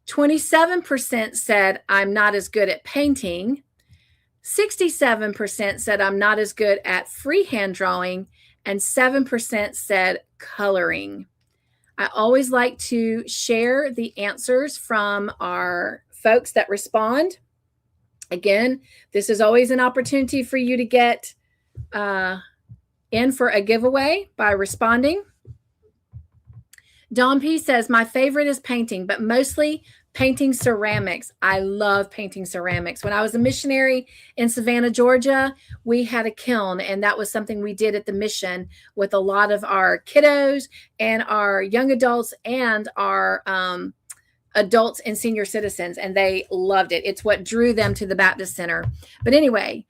Speaker 1: 27% said I'm not as good at painting. 67% said I'm not as good at freehand drawing. And 7% said coloring. I always like to share the answers from our folks that respond. Again, this is always an opportunity for you to get in for a giveaway by responding. Dawn P says, my favorite is painting, but mostly painting ceramics. I love painting ceramics. When I was a missionary in Savannah, Georgia, we had a kiln, and that was something we did at the mission with a lot of our kiddos and our young adults and our adults and senior citizens, and they loved it. It's what drew them to the Baptist Center. But anyway,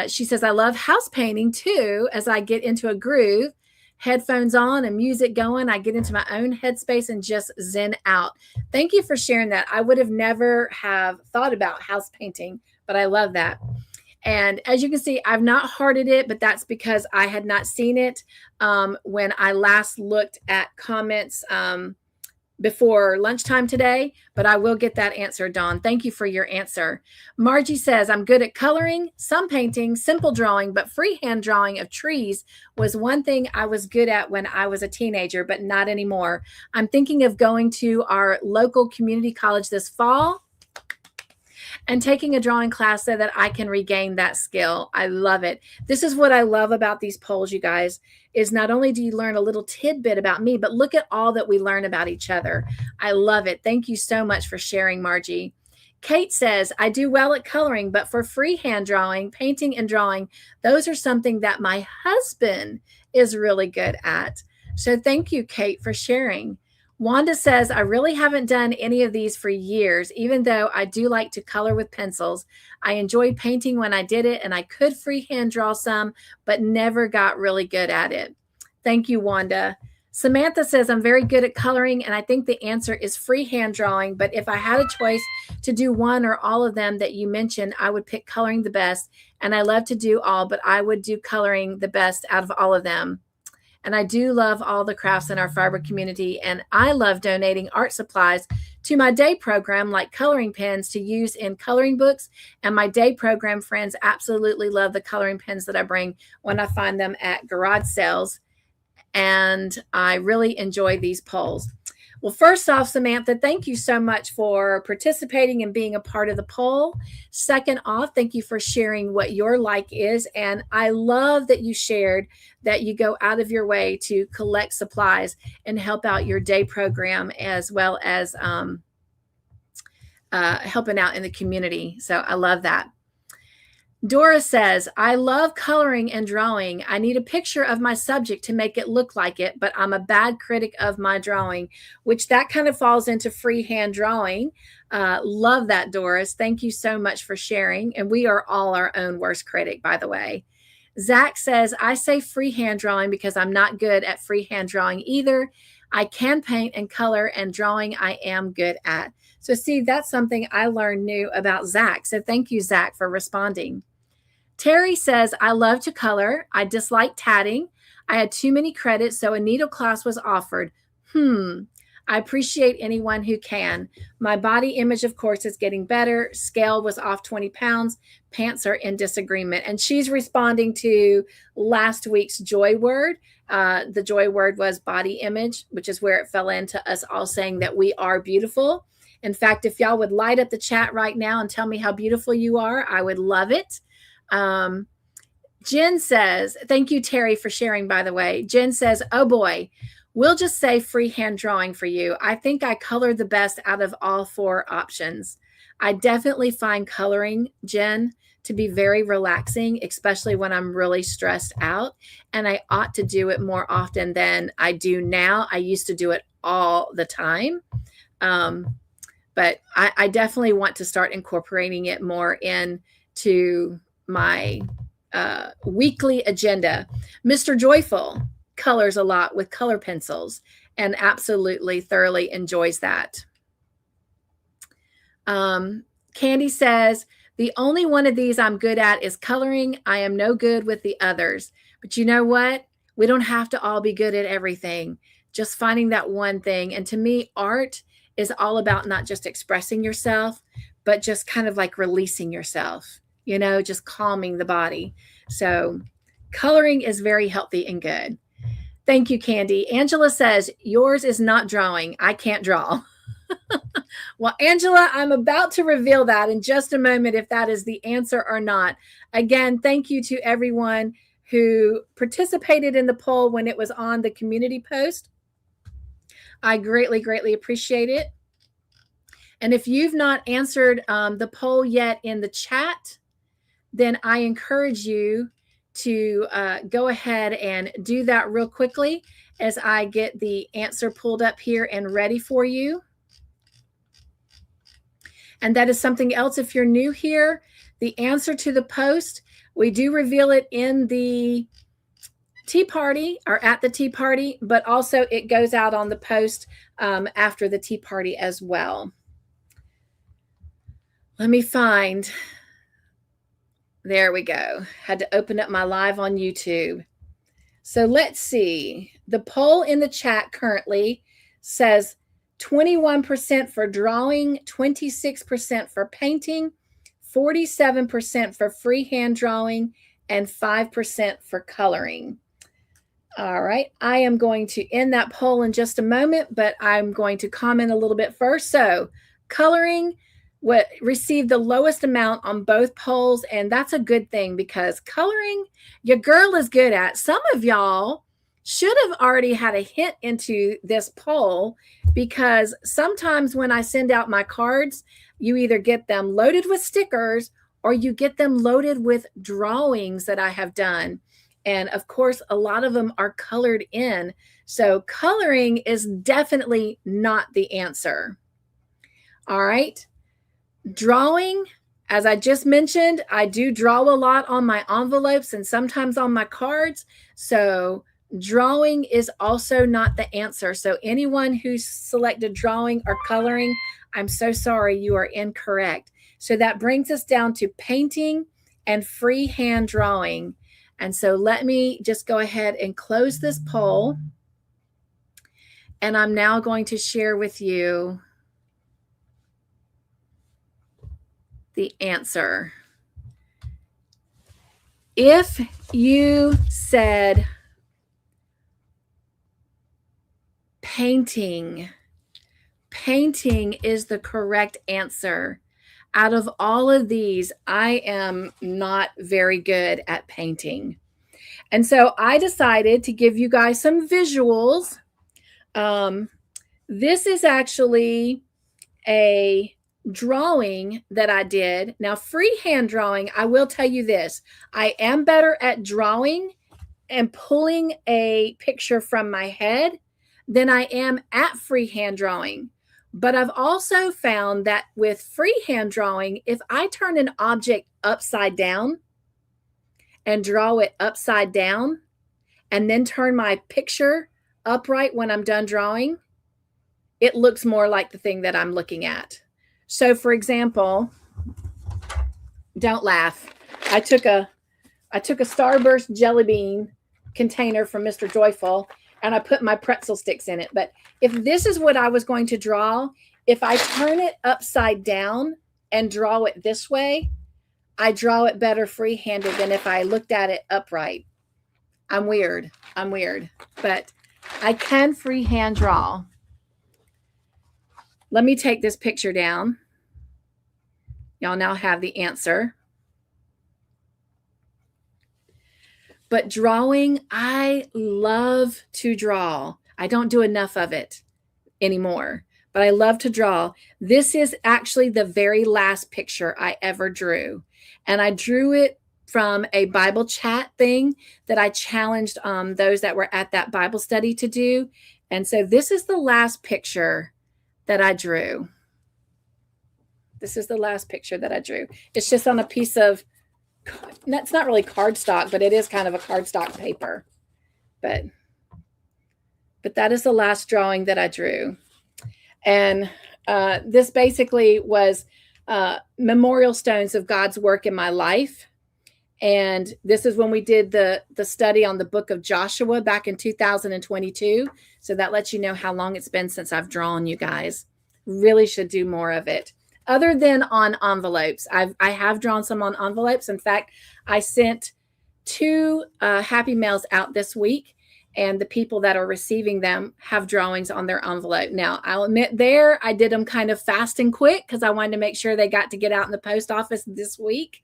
Speaker 1: she says, I love house painting too. As I get into a groove, headphones on and music going, I get into my own headspace and just zen out. Thank you for sharing that. I would have never have thought about house painting, but I love that. And as you can see, I've not hearted it, but that's because I had not seen it when I last looked at comments before lunchtime today, but I will get that answer, Dawn. Thank you for your answer. Margie says, I'm good at coloring, some painting, simple drawing, but freehand drawing of trees was one thing I was good at when I was a teenager, but not anymore. I'm thinking of going to our local community college this fall and taking a drawing class so that I can regain that skill. I love it. This is what I love about these polls, you guys, is not only do you learn a little tidbit about me, but look at all that we learn about each other. I love it. Thank you so much for sharing, Margie. Kate says, I do well at coloring, but for freehand drawing, painting and drawing, those are something that my husband is really good at. So thank you, Kate, for sharing. Wanda says, I really haven't done any of these for years, even though I do like to color with pencils. I enjoyed painting when I did it, and I could freehand draw some, but never got really good at it. Thank you, Wanda. Samantha says, I'm very good at coloring, and I think the answer is freehand drawing, but if I had a choice to do one or all of them that you mentioned, I would pick coloring the best, and I love to do all, but I would do coloring the best out of all of them. And I do love all the crafts in our fiber community. And I love donating art supplies to my day program, like coloring pens to use in coloring books. And my day program friends absolutely love the coloring pens that I bring when I find them at garage sales. And I really enjoy these polls. Well, first off, Samantha, thank you so much for participating and being a part of the poll. Second off, thank you for sharing what your like is. And I love that you shared that you go out of your way to collect supplies and help out your day program, as well as helping out in the community. So I love that. Dora says, I love coloring and drawing. I need a picture of my subject to make it look like it, but I'm a bad critic of my drawing, which that kind of falls into freehand drawing. Love that, Doris. Thank you so much for sharing. And we are all our own worst critic, by the way. Zach says, I say freehand drawing because I'm not good at freehand drawing either. I can paint and color, and drawing I am good at. So see, that's something I learned new about Zach. So thank you, Zach, for responding. Terry says, I love to color. I dislike tatting. I had too many credits, so a needle class was offered. I appreciate anyone who can. My body image, of course, is getting better. Scale was off 20 pounds. Pants are in disagreement. And she's responding to last week's joy word. The joy word was body image, which is where it fell into us all saying that we are beautiful. In fact, if y'all would light up the chat right now and tell me how beautiful you are, I would love it. Jen says, thank you, Terry, for sharing, by the way. Jen says, oh boy, we'll just say freehand drawing for you. I think I colored the best out of all 4 options. I definitely find coloring, Jen, to be very relaxing, especially when I'm really stressed out. And I ought to do it more often than I do now. I used to do it all the time. But I definitely want to start incorporating it more into my weekly agenda. Mr. Joyful colors a lot with color pencils and absolutely thoroughly enjoys that. Candi says, the only one of these I'm good at is coloring. I am no good with the others. But you know what? We don't have to all be good at everything. Just finding that one thing. And to me, art is all about not just expressing yourself, but just kind of like releasing yourself, you know, just calming the body. So coloring is very healthy and good. Thank you, Candi. Angela says, yours is not drawing. I can't draw. Well, Angela, I'm about to reveal that in just a moment, if that is the answer or not. Again, thank you to everyone who participated in the poll when it was on the community post. I greatly, greatly appreciate it. And if you've not answered the poll yet in the chat, then I encourage you to go ahead and do that real quickly as I get the answer pulled up here and ready for you. And that is something else. If you're new here, the answer to the post, we do reveal it in the tea party or at the tea party, but also it goes out on the post after the tea party as well. Let me find. There we go. Had to open up my live on YouTube. So let's see. The poll in the chat currently says 21% for drawing, 26% for painting, 47% for freehand drawing, and 5% for coloring. All right. I am going to end that poll in just a moment, but I'm going to comment a little bit first. So coloring received the lowest amount on both polls, and that's a good thing because coloring, your girl is good at. Some of y'all should have already had a hint into this poll because sometimes when I send out my cards, you either get them loaded with stickers or you get them loaded with drawings that I have done. And of course, a lot of them are colored in. So coloring is definitely not the answer. All right. Drawing, as I just mentioned, I do draw a lot on my envelopes and sometimes on my cards. So drawing is also not the answer. So anyone who's selected drawing or coloring, I'm so sorry, you are incorrect. So that brings us down to painting and freehand drawing. And so let me just go ahead and close this poll. And I'm now going to share with you the answer. If you said painting is the correct answer. Out of all of these, I am not very good at painting. And so I decided to give you guys some visuals. This is actually a drawing that I did. Now, freehand drawing, I will tell you this. I am better at drawing and pulling a picture from my head than I am at freehand drawing. But I've also found that with freehand drawing, if I turn an object upside down and draw it upside down and then turn my picture upright when I'm done drawing, it looks more like the thing that I'm looking at. So for example, don't laugh. I took a Starburst jelly bean container from Mr. Joyful, and I put my pretzel sticks in it. But if this is what I was going to draw, if I turn it upside down and draw it this way, I draw it better free-handed than if I looked at it upright. I'm weird, but I can freehand draw. Let me take this picture down. Y'all now have the answer. But drawing, I love to draw. I don't do enough of it anymore, but I love to draw. This is actually the very last picture I ever drew. And I drew it from a Bible chat thing that I challenged those that were at that Bible study to do. And so this is the last picture that I drew. This is the last picture that I drew. It's just on a piece of, that's not really cardstock, but it is kind of a cardstock paper. But that is the last drawing that I drew. And this basically was memorial stones of God's work in my life. And this is when we did the study on the book of Joshua back in 2022. So that lets you know how long it's been since I've drawn, you guys. Really should do more of it. Other than on envelopes. I have drawn some on envelopes. In fact, I sent 2 Happy Mails out this week, and the people that are receiving them have drawings on their envelope. Now, I'll admit there, I did them kind of fast and quick because I wanted to make sure they got to get out in the post office this week.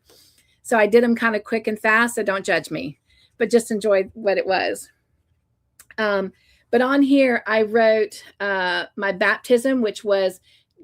Speaker 1: So I did them kind of quick and fast, so don't judge me, but just enjoy what it was. But on here, I wrote my baptism, which was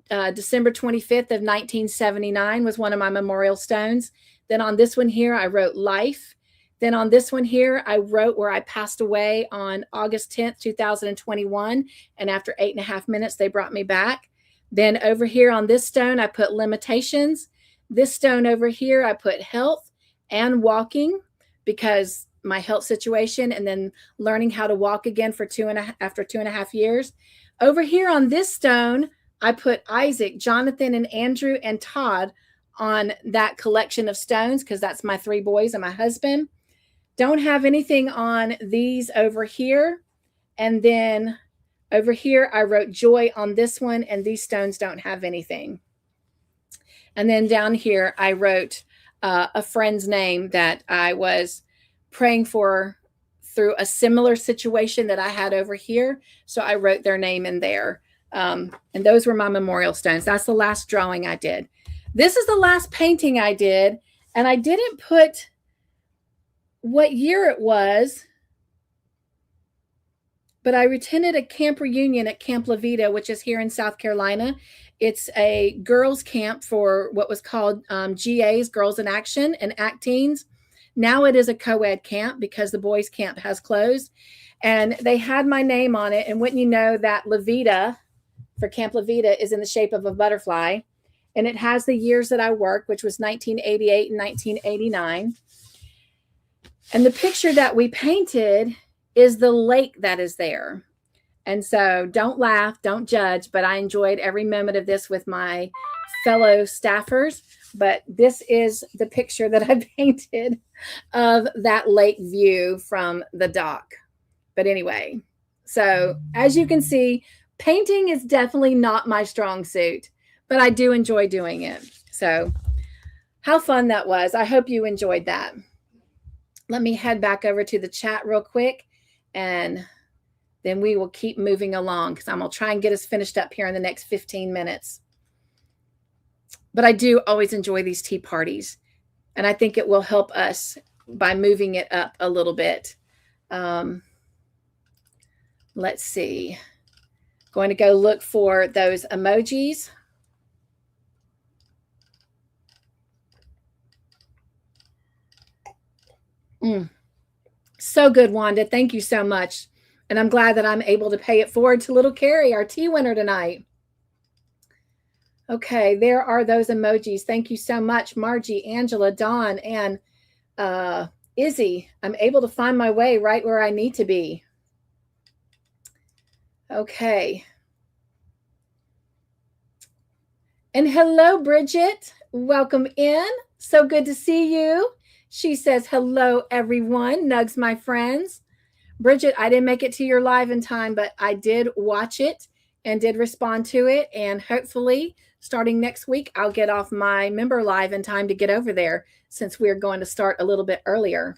Speaker 1: December 25th of 1979 was one of my memorial stones. Then on this one here, I wrote life. Then on this one here, I wrote where I passed away on August 10th, 2021. And after 8.5 minutes, they brought me back. Then over here on this stone, I put limitations. This stone over here, I put health and walking because my health situation, and then learning how to walk again for after 2.5 years. Over here on this stone, I put Isaac, Jonathan, and Andrew, and Todd on that collection of stones because that's my 3 boys and my husband. Don't have anything on these over here. And then over here, I wrote joy on this one, and these stones don't have anything. And then down here, I wrote a friend's name that I was praying for through a similar situation that I had over here. So I wrote their name in there. And those were my memorial stones. That's the last drawing I did. This is the last painting I did. And I didn't put what year it was, but I attended a camp reunion at Camp La Vida, which is here in South Carolina. It's a girls' camp for what was called GAs, Girls in Action, and ACT Teens. Now it is a co-ed camp because the boys' camp has closed. And they had my name on it. And wouldn't you know that La Vida for Camp La Vida is in the shape of a butterfly. And it has the years that I worked, which was 1988 and 1989. And the picture that we painted is the lake that is there. And so don't laugh, don't judge, but I enjoyed every moment of this with my fellow staffers. But this is the picture that I painted of that lake view from the dock. But anyway, so as you can see, painting is definitely not my strong suit, but I do enjoy doing it. So how fun that was. I hope you enjoyed that. Let me head back over to the chat real quick, and then we will keep moving along because I'm going to try and get us finished up here in the next 15 minutes. But I do always enjoy these tea parties, and I think it will help us by moving it up a little bit. Let's see. Going to go look for those emojis. So good, Wanda. Thank you so much. And I'm glad that I'm able to pay it forward to little Carrie, our tea winner tonight. Okay, there are those emojis. Thank you so much, Margie, Angela, Dawn, and Izzy. I'm able to find my way right where I need to be. Okay. And hello, Bridget. Welcome in. So good to see you. She says, hello, everyone. Nugs, my friends. Bridget, I didn't make it to your live in time, but I did watch it and did respond to it. And hopefully starting next week, I'll get off my member live in time to get over there since we're going to start a little bit earlier.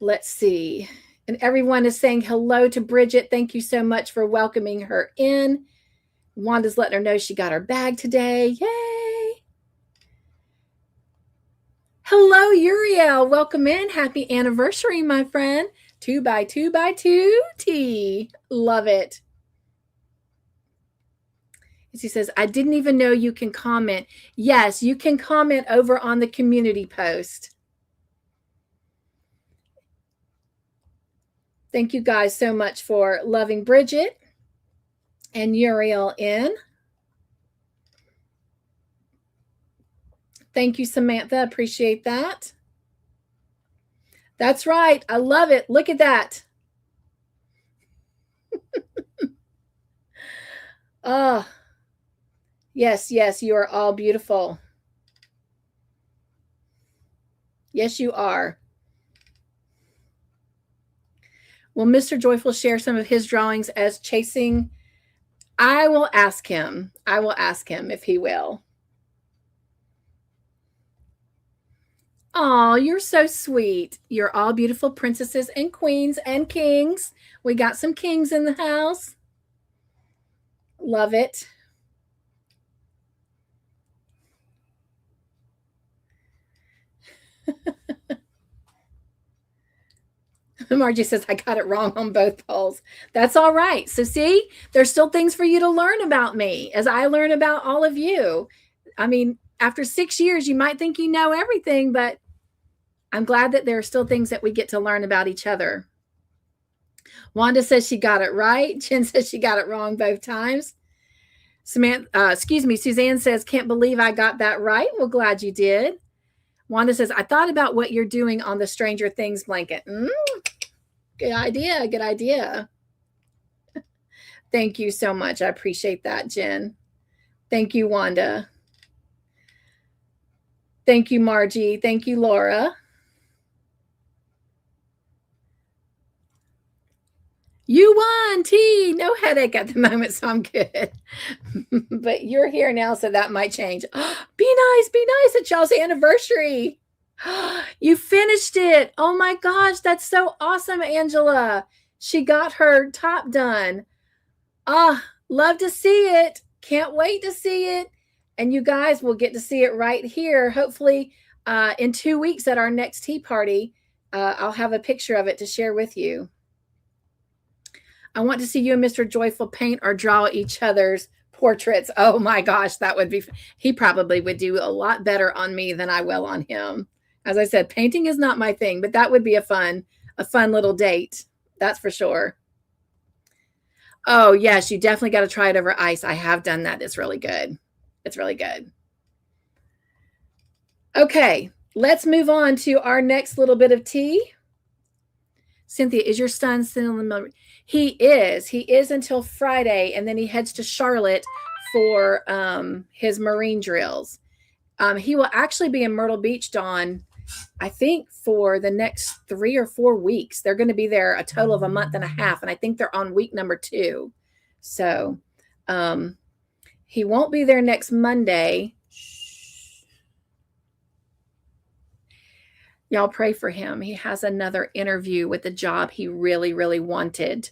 Speaker 1: Let's see. And everyone is saying hello to Bridget. Thank you so much for welcoming her in. Wanda's letting her know she got her bag today. Yay. Hello, Uriel. Welcome in. Happy anniversary, my friend. 2x2x2 tea. Love it. She says, I didn't even know you can comment. Yes, you can comment over on the community post. Thank you guys so much for loving Bridget and Uriel in. Thank you, Samantha. Appreciate that. That's right. I love it. Look at that. Oh, yes, yes, you are all beautiful. Yes, you are. Will Mr. Joyful share some of his drawings as chasing? I will ask him. I will ask him if he will. Oh, you're so sweet. You're all beautiful princesses and queens and kings. We got some kings in the house. Love it. Margie says, I got it wrong on both polls. That's all right. So see, there's still things for you to learn about me as I learn about all of you. I mean, after 6 years, you might think you know everything, but I'm glad that there are still things that we get to learn about each other. Wanda says she got it right. Jen says she got it wrong both times. Suzanne says, can't believe I got that right. Well, glad you did. Wanda says, I thought about what you're doing on the Stranger Things blanket. Good idea. Good idea. Thank you so much. I appreciate that, Jen. Thank you, Wanda. Thank you, Margie. Thank you, Laura. You won, T. No headache at the moment, so I'm good. But you're here now, so that might change. Be nice. It's y'all's anniversary. You finished it. Oh my gosh, that's so awesome, Angela. She got her top done. Love to see it. Can't wait to see it. And you guys will get to see it right here. Hopefully in 2 weeks at our next tea party, I'll have a picture of it to share with you. I want to see you and Mr. Joyful paint or draw each other's portraits. Oh my gosh, that would be, he probably would do a lot better on me than I will on him. As I said, painting is not my thing, but that would be a fun little date. That's for sure. Oh yes, you definitely got to try it over ice. I have done that. It's really good. It's really good. Okay, let's move on to our next little bit of tea. Cynthia, is your son still in the middle? He is until Friday, and then he heads to Charlotte for his Marine drills. He will actually be in Myrtle Beach, Dawn, I think for the next 3 or 4 weeks. They're going to be there a total of a month and a half, and I think they're on week number 2. So he won't be there next Monday. Y'all pray for him. He has another interview with a job he really, really wanted.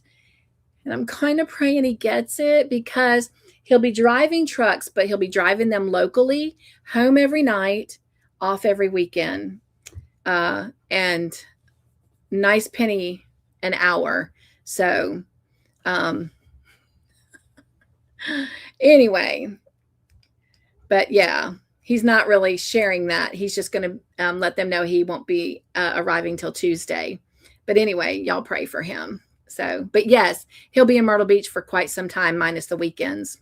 Speaker 1: And I'm kind of praying he gets it because he'll be driving trucks, but he'll be driving them locally, home every night, off every weekend. And nice penny an hour. So anyway, but yeah. He's not really sharing that. He's just going to let them know he won't be arriving till Tuesday. But anyway, y'all pray for him. So, but yes, he'll be in Myrtle Beach for quite some time, minus the weekends.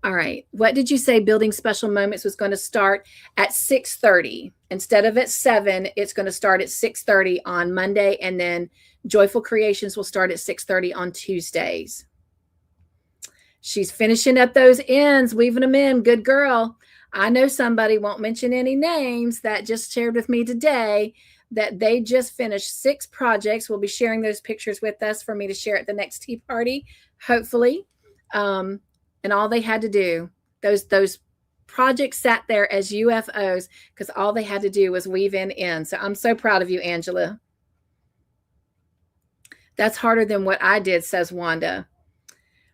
Speaker 1: All right. What did you say Building Special Moments was going to start at 6:30? Instead of at 7, it's going to start at 6:30 on Monday. And then Joyful Creations will start at 6:30 on Tuesdays. She's finishing up those ends, weaving them in. Good girl. I know somebody, won't mention any names, that just shared with me today that they just finished 6 projects. We'll be sharing those pictures with us for me to share at the next tea party, hopefully. And all they had to do, those projects sat there as UFOs because all they had to do was weave in. So I'm so proud of you, Angela. That's harder than what I did, says Wanda.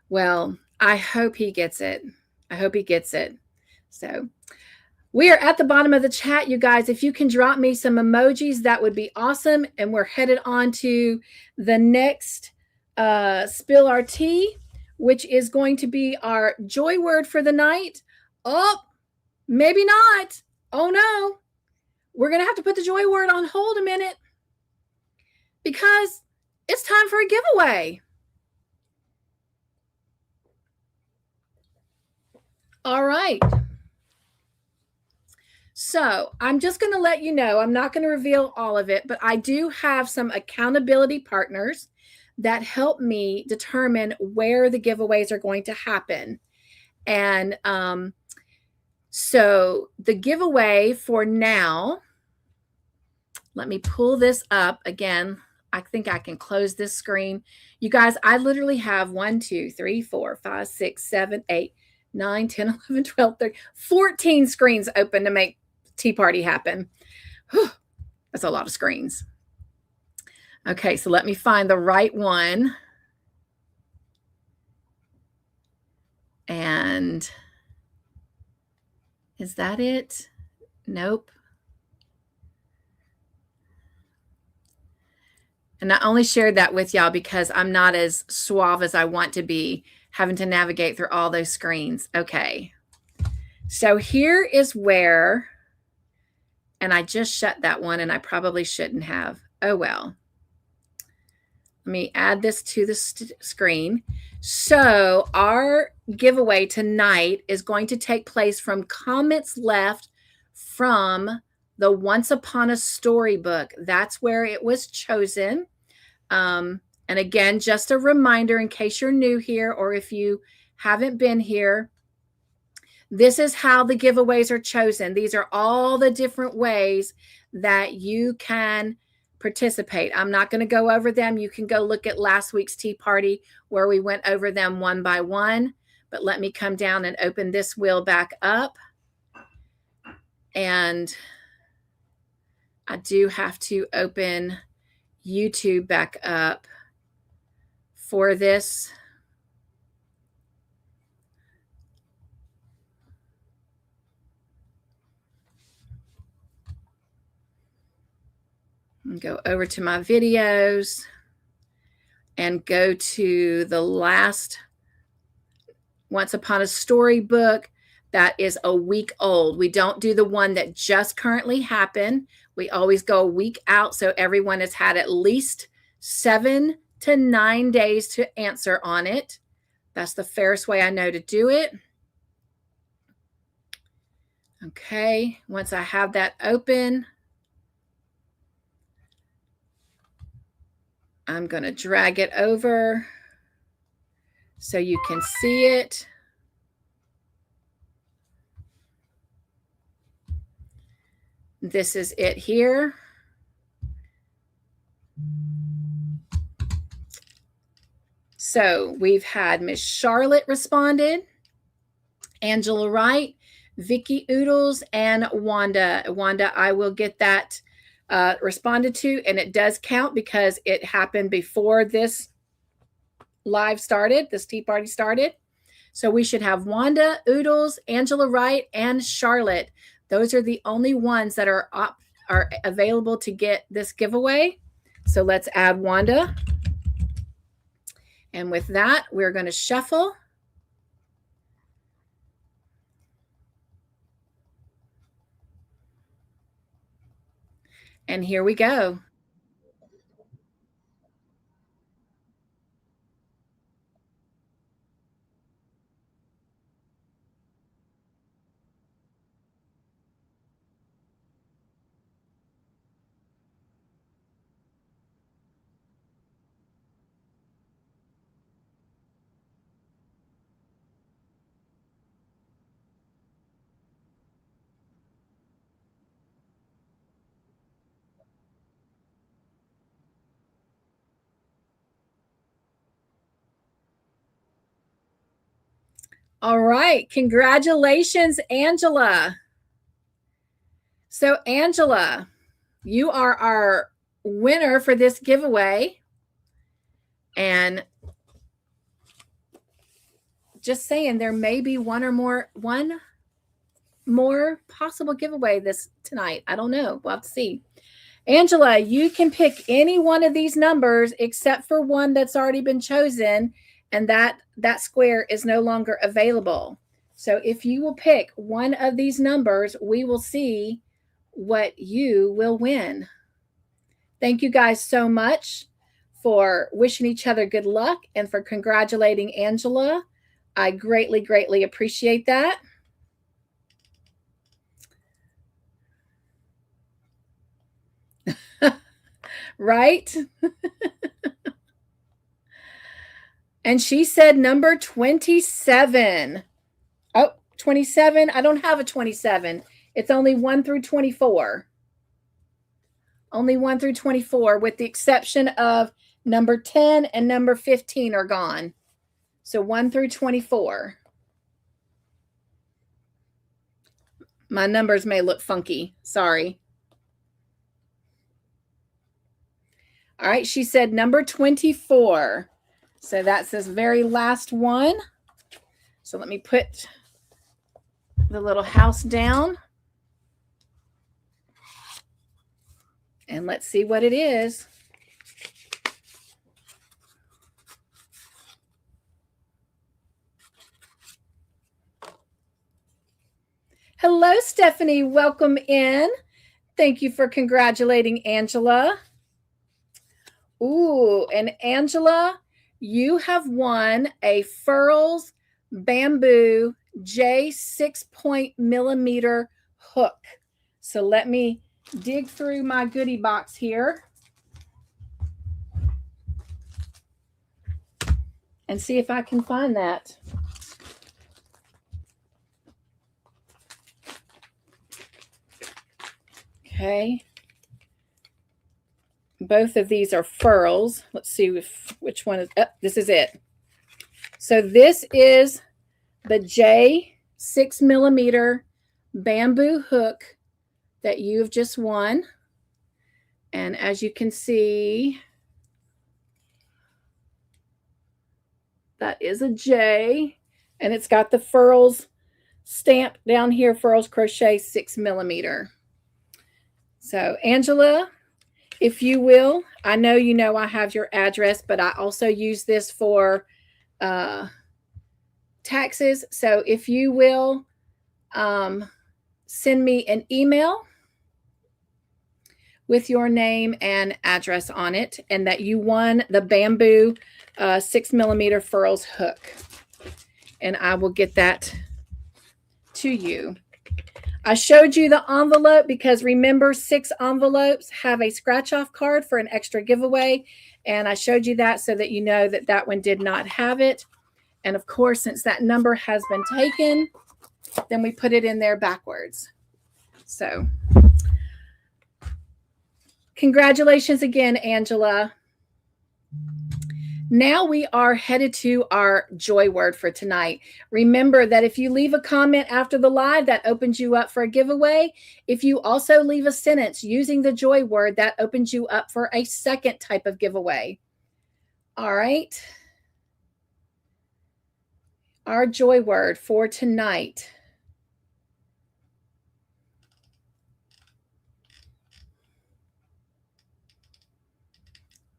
Speaker 1: Well, I hope he gets it. I hope he gets it. So we are at the bottom of the chat, you guys. If you can drop me some emojis, that would be awesome. And we're headed on to the next Spill Our Tea, which is going to be our joy word for the night. Oh, maybe not. Oh, no. We're going to have to put the joy word on hold a minute because it's time for a giveaway. All right. So I'm just going to let you know, I'm not going to reveal all of it, but I do have some accountability partners that help me determine where the giveaways are going to happen. And so the giveaway for now, let me pull this up again. I think I can close this screen. You guys, I literally have 1, 2, 3, 4, 5, 6, 7, 8, 9, 10, 11, 12, 13, 14 screens open to make tea party happen. Whew, that's a lot of screens. Okay, so let me find the right one. And is that it? Nope. And I only shared that with y'all because I'm not as suave as I want to be, having to navigate through all those screens. Okay. So here is where, and I just shut that one and I probably shouldn't have. Oh, well. Let me add this to the screen. So our giveaway tonight is going to take place from comments left from the Once Upon a Story book. That's where it was chosen. And again, just a reminder in case you're new here or if you haven't been here, this is how the giveaways are chosen. These are all the different ways that you can participate. I'm not going to go over them. You can go look at last week's tea party where we went over them one by one. But let me come down and open this wheel back up. And I do have to open YouTube back up for this. And go over to my videos and go to the last Once Upon a Story book that is a week old. We don't do the one that just currently happened. We always go a week out so everyone has had at least 7 to 9 days to answer on it. That's the fairest way I know to do it. Okay, once I have that open, I'm going to drag it over so you can see it. This is it here. So we've had Miss Charlotte responded, Angela Wright, Vicky Oodles, and Wanda. Wanda, I will get that responded to, and it does count because it happened before this live started, this tea party started. So we should have Wanda, Oodles, Angela Wright, and Charlotte. Those are the only ones that are available to get this giveaway. So let's add Wanda. And with that, we're going to shuffle. And here we go. All right. Congratulations, Angela. So, Angela, you are our winner for this giveaway. And just saying, there may be one more possible giveaway tonight. I don't know. We'll have to see. Angela, you can pick any one of these numbers except for one that's already been chosen, and that square is no longer available. So if you will pick one of these numbers, we will see what you will win. Thank you guys so much for wishing each other good luck and for congratulating Angela. I greatly, greatly appreciate that. Right? And she said number 27. Oh, 27. I don't have a 27. It's only 1 through 24. Only 1 through 24, with the exception of number 10 and number 15 are gone. So 1 through 24. My numbers may look funky. Sorry. All right. She said number 24. So that's this very last one. So let me put the little house down. And let's see what it is. Hello, Stephanie. Welcome in. Thank you for congratulating Angela. Ooh, and Angela, you have won a Furls Bamboo J 6-point hook. So let me dig through my goodie box here and see if I can find that. Okay. Both of these are Furls. Let's see which one is. Oh, this is it. So this is the J 6mm bamboo hook that you've just won. And as you can see, that is a J, and it's got the Furls stamp down here, Furls Crochet 6mm. So Angela, if you will, I know you know I have your address, but I also use this for taxes. So if you will send me an email with your name and address on it, and that you won the bamboo 6mm Furls hook, and I will get that to you. I showed you the envelope because remember, 6 envelopes have a scratch-off card for an extra giveaway, and I showed you that so that you know that that one did not have it. And of course, since that number has been taken, then we put it in there backwards. So congratulations again, Angela. Now we are headed to our joy word for tonight. Remember that if you leave a comment after the live, that opens you up for a giveaway. If you also leave a sentence using the joy word, that opens you up for a second type of giveaway. All right. Our joy word for tonight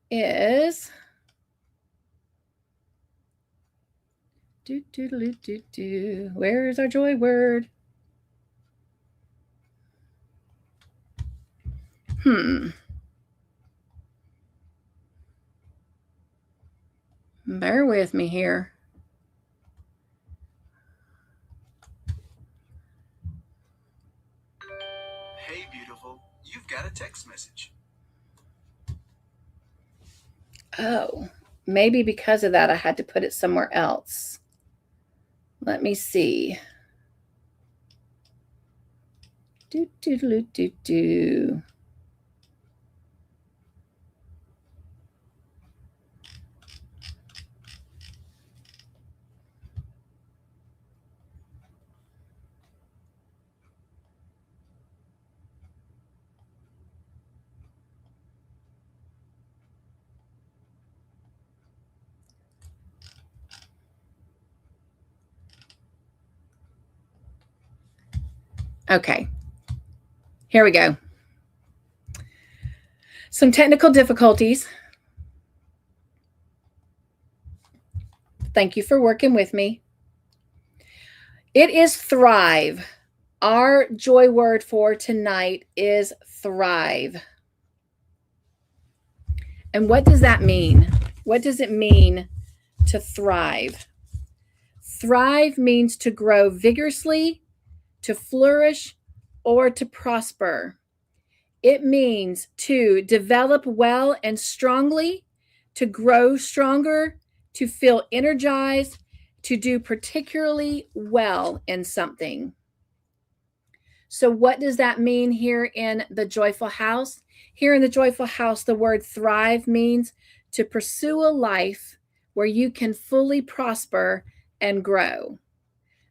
Speaker 1: is where's our joy word? Bear with me here.
Speaker 2: Hey, beautiful. You've got a text message.
Speaker 1: Oh, maybe because of that, I had to put it somewhere else. Let me see. Okay, here we go. Some technical difficulties. Thank you for working with me. It is thrive. Our joy word for tonight is thrive. And what does that mean? What does it mean to thrive? Thrive means to grow vigorously, to flourish, or to prosper. It means to develop well and strongly, to grow stronger, to feel energized, to do particularly well in something. So what does that mean here in the Joyful House? Here in the Joyful House, the word thrive means to pursue a life where you can fully prosper and grow.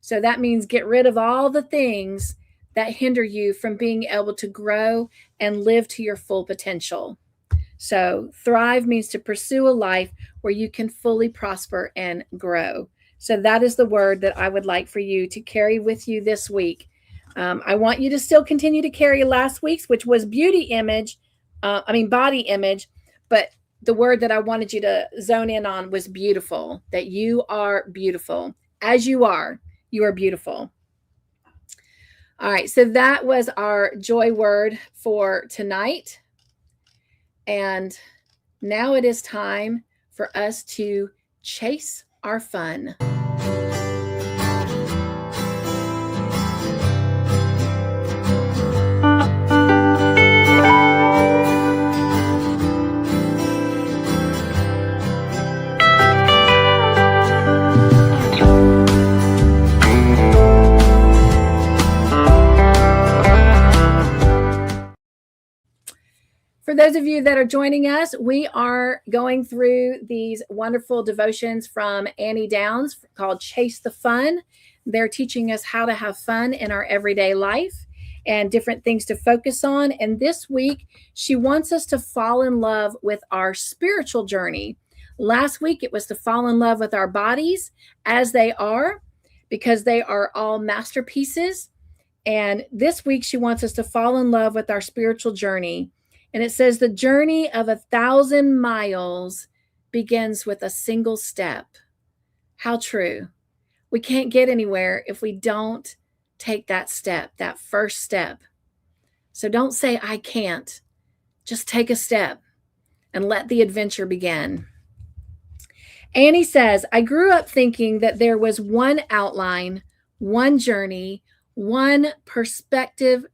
Speaker 1: So that means get rid of all the things that hinder you from being able to grow and live to your full potential. So thrive means to pursue a life where you can fully prosper and grow. So that is the word that I would like for you to carry with you this week. I want you to still continue to carry last week's, which was body image, but the word that I wanted you to zone in on was beautiful, that you are beautiful. As you are beautiful. All right, so that was our joy word for tonight. And now it is time for us to chase our fun. For those of you that are joining us, we are going through these wonderful devotions from Annie Downs called Chase the Fun. They're teaching us how to have fun in our everyday life and different things to focus on. And this week, she wants us to fall in love with our spiritual journey. Last week, it was to fall in love with our bodies as they are, because they are all masterpieces. And this week, she wants us to fall in love with our spiritual journey. And it says the journey of 1,000 miles begins with a single step. How true. We can't get anywhere if we don't take that step, that first step. So don't say, I can't. Just take a step and let the adventure begin. Annie says, I grew up thinking that there was one outline, one journey, one prescriptive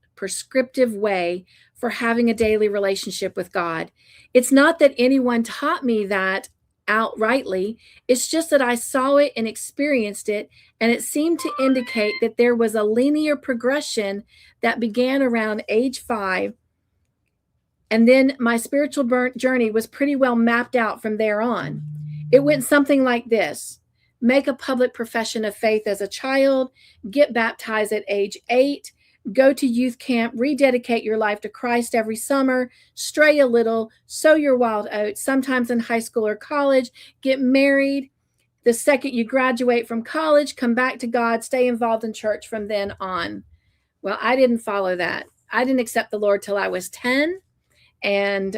Speaker 1: way for having a daily relationship with God. It's not that anyone taught me that outrightly. It's just that I saw it and experienced it, and it seemed to indicate that there was a linear progression that began around age 5. And then my spiritual journey was pretty well mapped out from there on. It went something like this. Make a public profession of faith as a child, get baptized at age 8, go to youth camp, rededicate your life to Christ every summer, stray a little, sow your wild oats, sometimes in high school or college, get married. The second you graduate from college, come back to God, stay involved in church from then on. Well, I didn't follow that. I didn't accept the Lord till I was 10. And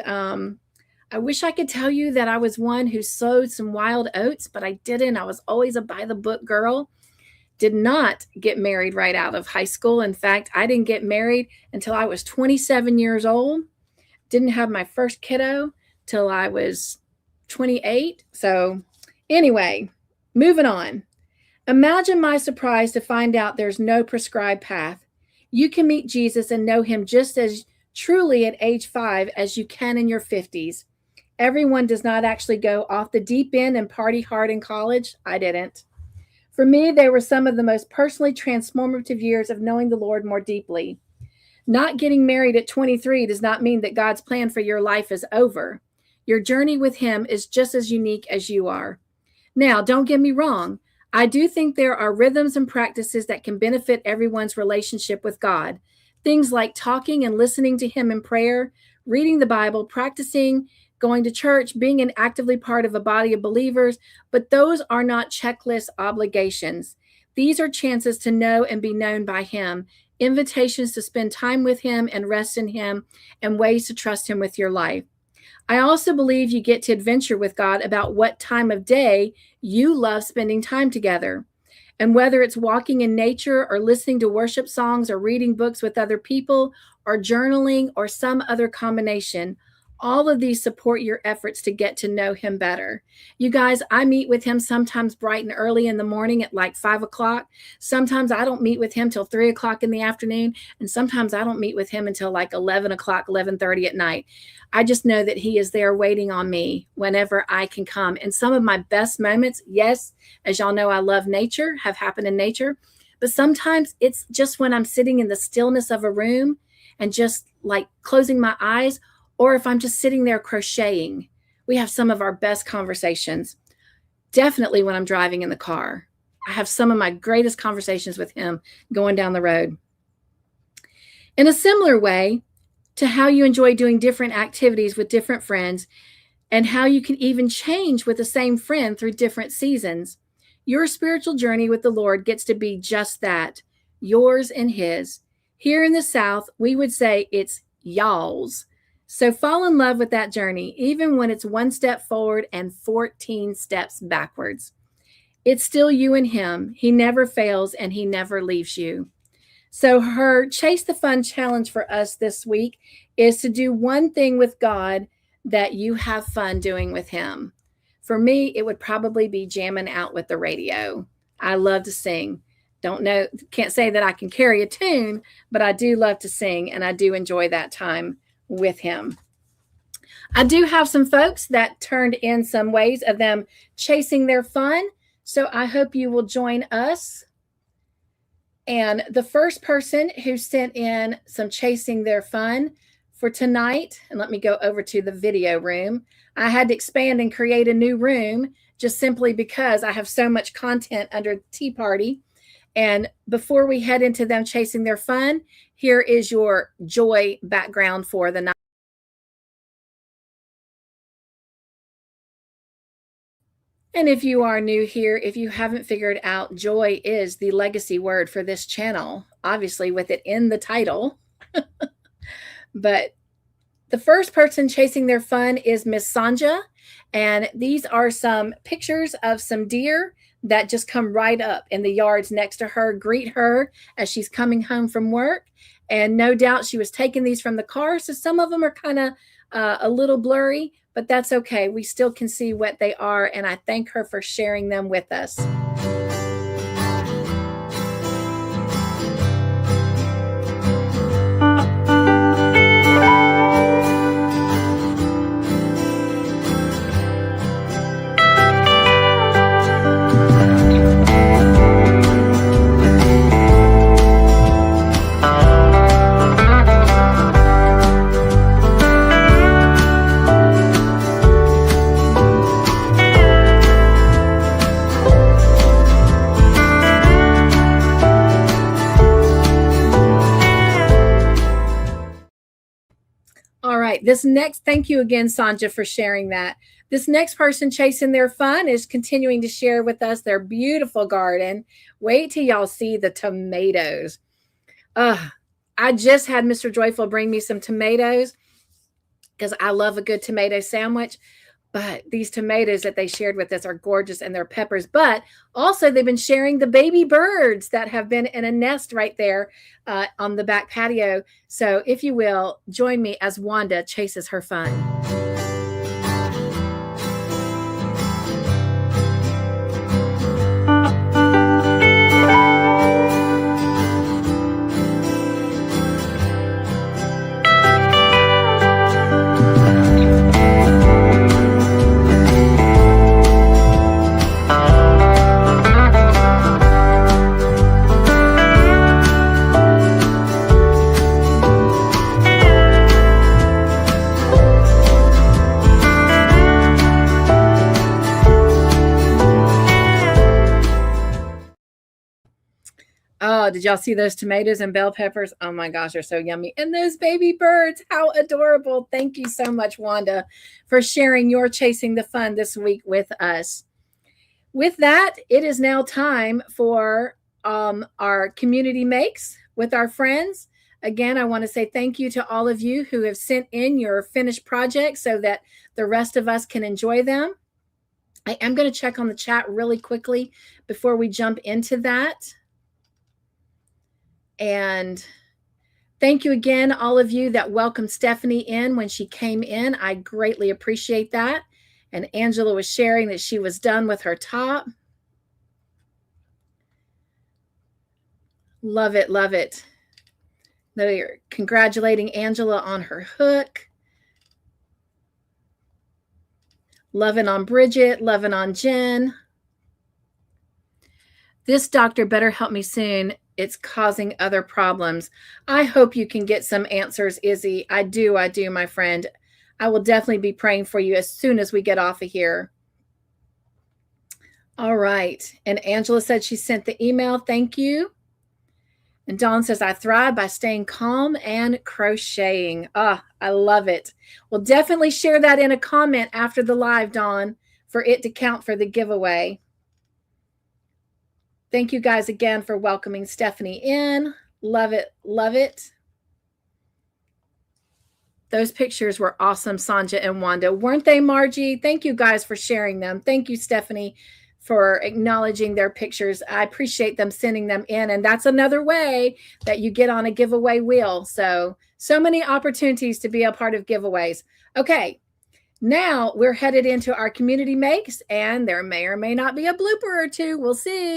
Speaker 1: I wish I could tell you that I was one who sowed some wild oats, but I didn't. I was always a by-the-book girl. Did not get married right out of high school. In fact, I didn't get married until I was 27 years old. Didn't have my first kiddo till I was 28. So anyway, moving on. Imagine my surprise to find out there's no prescribed path. You can meet Jesus and know him just as truly at age 5 as you can in your 50s. Everyone does not actually go off the deep end and party hard in college. I didn't. For me, they were some of the most personally transformative years of knowing the Lord more deeply. Not getting married at 23 does not mean that God's plan for your life is over. Your journey with him is just as unique as you are. Now, don't get me wrong. I do think there are rhythms and practices that can benefit everyone's relationship with God. Things like talking and listening to him in prayer, reading the Bible, practicing, going to church, being an actively part of a body of believers, but those are not checklist obligations. These are chances to know and be known by him, invitations to spend time with him and rest in him, and ways to trust him with your life. I also believe you get to adventure with God about what time of day you love spending time together. And whether it's walking in nature or listening to worship songs or reading books with other people or journaling or some other combination, all of these support your efforts to get to know him better. You guys, I meet with him sometimes bright and early in the morning at like 5 o'clock. Sometimes I don't meet with him till 3 o'clock in the afternoon. And sometimes I don't meet with him until like 11 o'clock, 11:30 at night. I just know that he is there waiting on me whenever I can come. And some of my best moments, yes, as y'all know, I love nature, have happened in nature. But sometimes it's just when I'm sitting in the stillness of a room and just like closing my eyes, or if I'm just sitting there crocheting. We have some of our best conversations. Definitely when I'm driving in the car. I have some of my greatest conversations with him going down the road. In a similar way to how you enjoy doing different activities with different friends, and how you can even change with the same friend through different seasons, your spiritual journey with the Lord gets to be just that, yours and his. Here in the South, we would say it's y'all's. So fall in love with that journey, even when it's one step forward and 14 steps backwards. It's still you and him. He never fails and he never leaves you. So her Chase the Fun challenge for us this week is to do one thing with God that you have fun doing with him. For me, it would probably be jamming out with the radio. I love to sing. Don't know, can't say that I can carry a tune, but I do love to sing and I do enjoy that time with him. I do have some folks that turned in some ways of them chasing their fun. So I hope you will join us. And the first person who sent in some chasing their fun for tonight, and let me go over to the video room. I had to expand and create a new room just simply because I have so much content under Tea Party. And before we head into them chasing their fun, here is your joy background for the night. And if you are new here, if you haven't figured out, joy is the legacy word for this channel, obviously with it in the title. But the first person chasing their fun is Miss Sonja. And these are some pictures of some deer that just come right up in the yards next to her, greet her as she's coming home from work. And no doubt she was taking these from the car. So some of them are kind of a little blurry, but that's okay. We still can see what they are. And I thank her for sharing them with us. This next, thank you again, Sonja, for sharing that. This next person chasing their fun is continuing to share with us their beautiful garden. Wait till y'all see the tomatoes. I just had Mr. Joyful bring me some tomatoes because I love a good tomato sandwich. But these tomatoes that they shared with us are gorgeous, and they're peppers. But also they've been sharing the baby birds that have been in a nest right there on the back patio. So if you will, join me as Wanda chases her fun. Oh, did y'all see those tomatoes and bell peppers? Oh my gosh, they're so yummy. And those baby birds, how adorable. Thank you so much, Wanda, for sharing your Chasing the Fun this week with us. With that, it is now time for our community makes with our friends. Again, I want to say thank you to all of you who have sent in your finished projects so that the rest of us can enjoy them. I am going to check on the chat really quickly before we jump into that. And thank you again, all of you that welcomed Stephanie in when she came in. I greatly appreciate that. And Angela was sharing that she was done with her top. Love it, love it. They're congratulating Angela on her hook. Loving on Bridget, loving on Jen. This doctor better help me soon. It's causing other problems. I hope you can get some answers, Izzy. I do, my friend. I will definitely be praying for you as soon as we get off of here. All right. And Angela said she sent the email. Thank you. And Dawn says, I thrive by staying calm and crocheting. Ah, I love it. We'll definitely share that in a comment after the live, Dawn, for it to count for the giveaway. Thank you guys again for welcoming Stephanie in. Love it, love it. Those pictures were awesome, Sonja and Wanda. Weren't they, Margie? Thank you guys for sharing them. Thank you, Stephanie, for acknowledging their pictures. I appreciate them sending them in. And that's another way that you get on a giveaway wheel. So many opportunities to be a part of giveaways. Okay, now we're headed into our community makes, and there may or may not be a blooper or two. We'll see.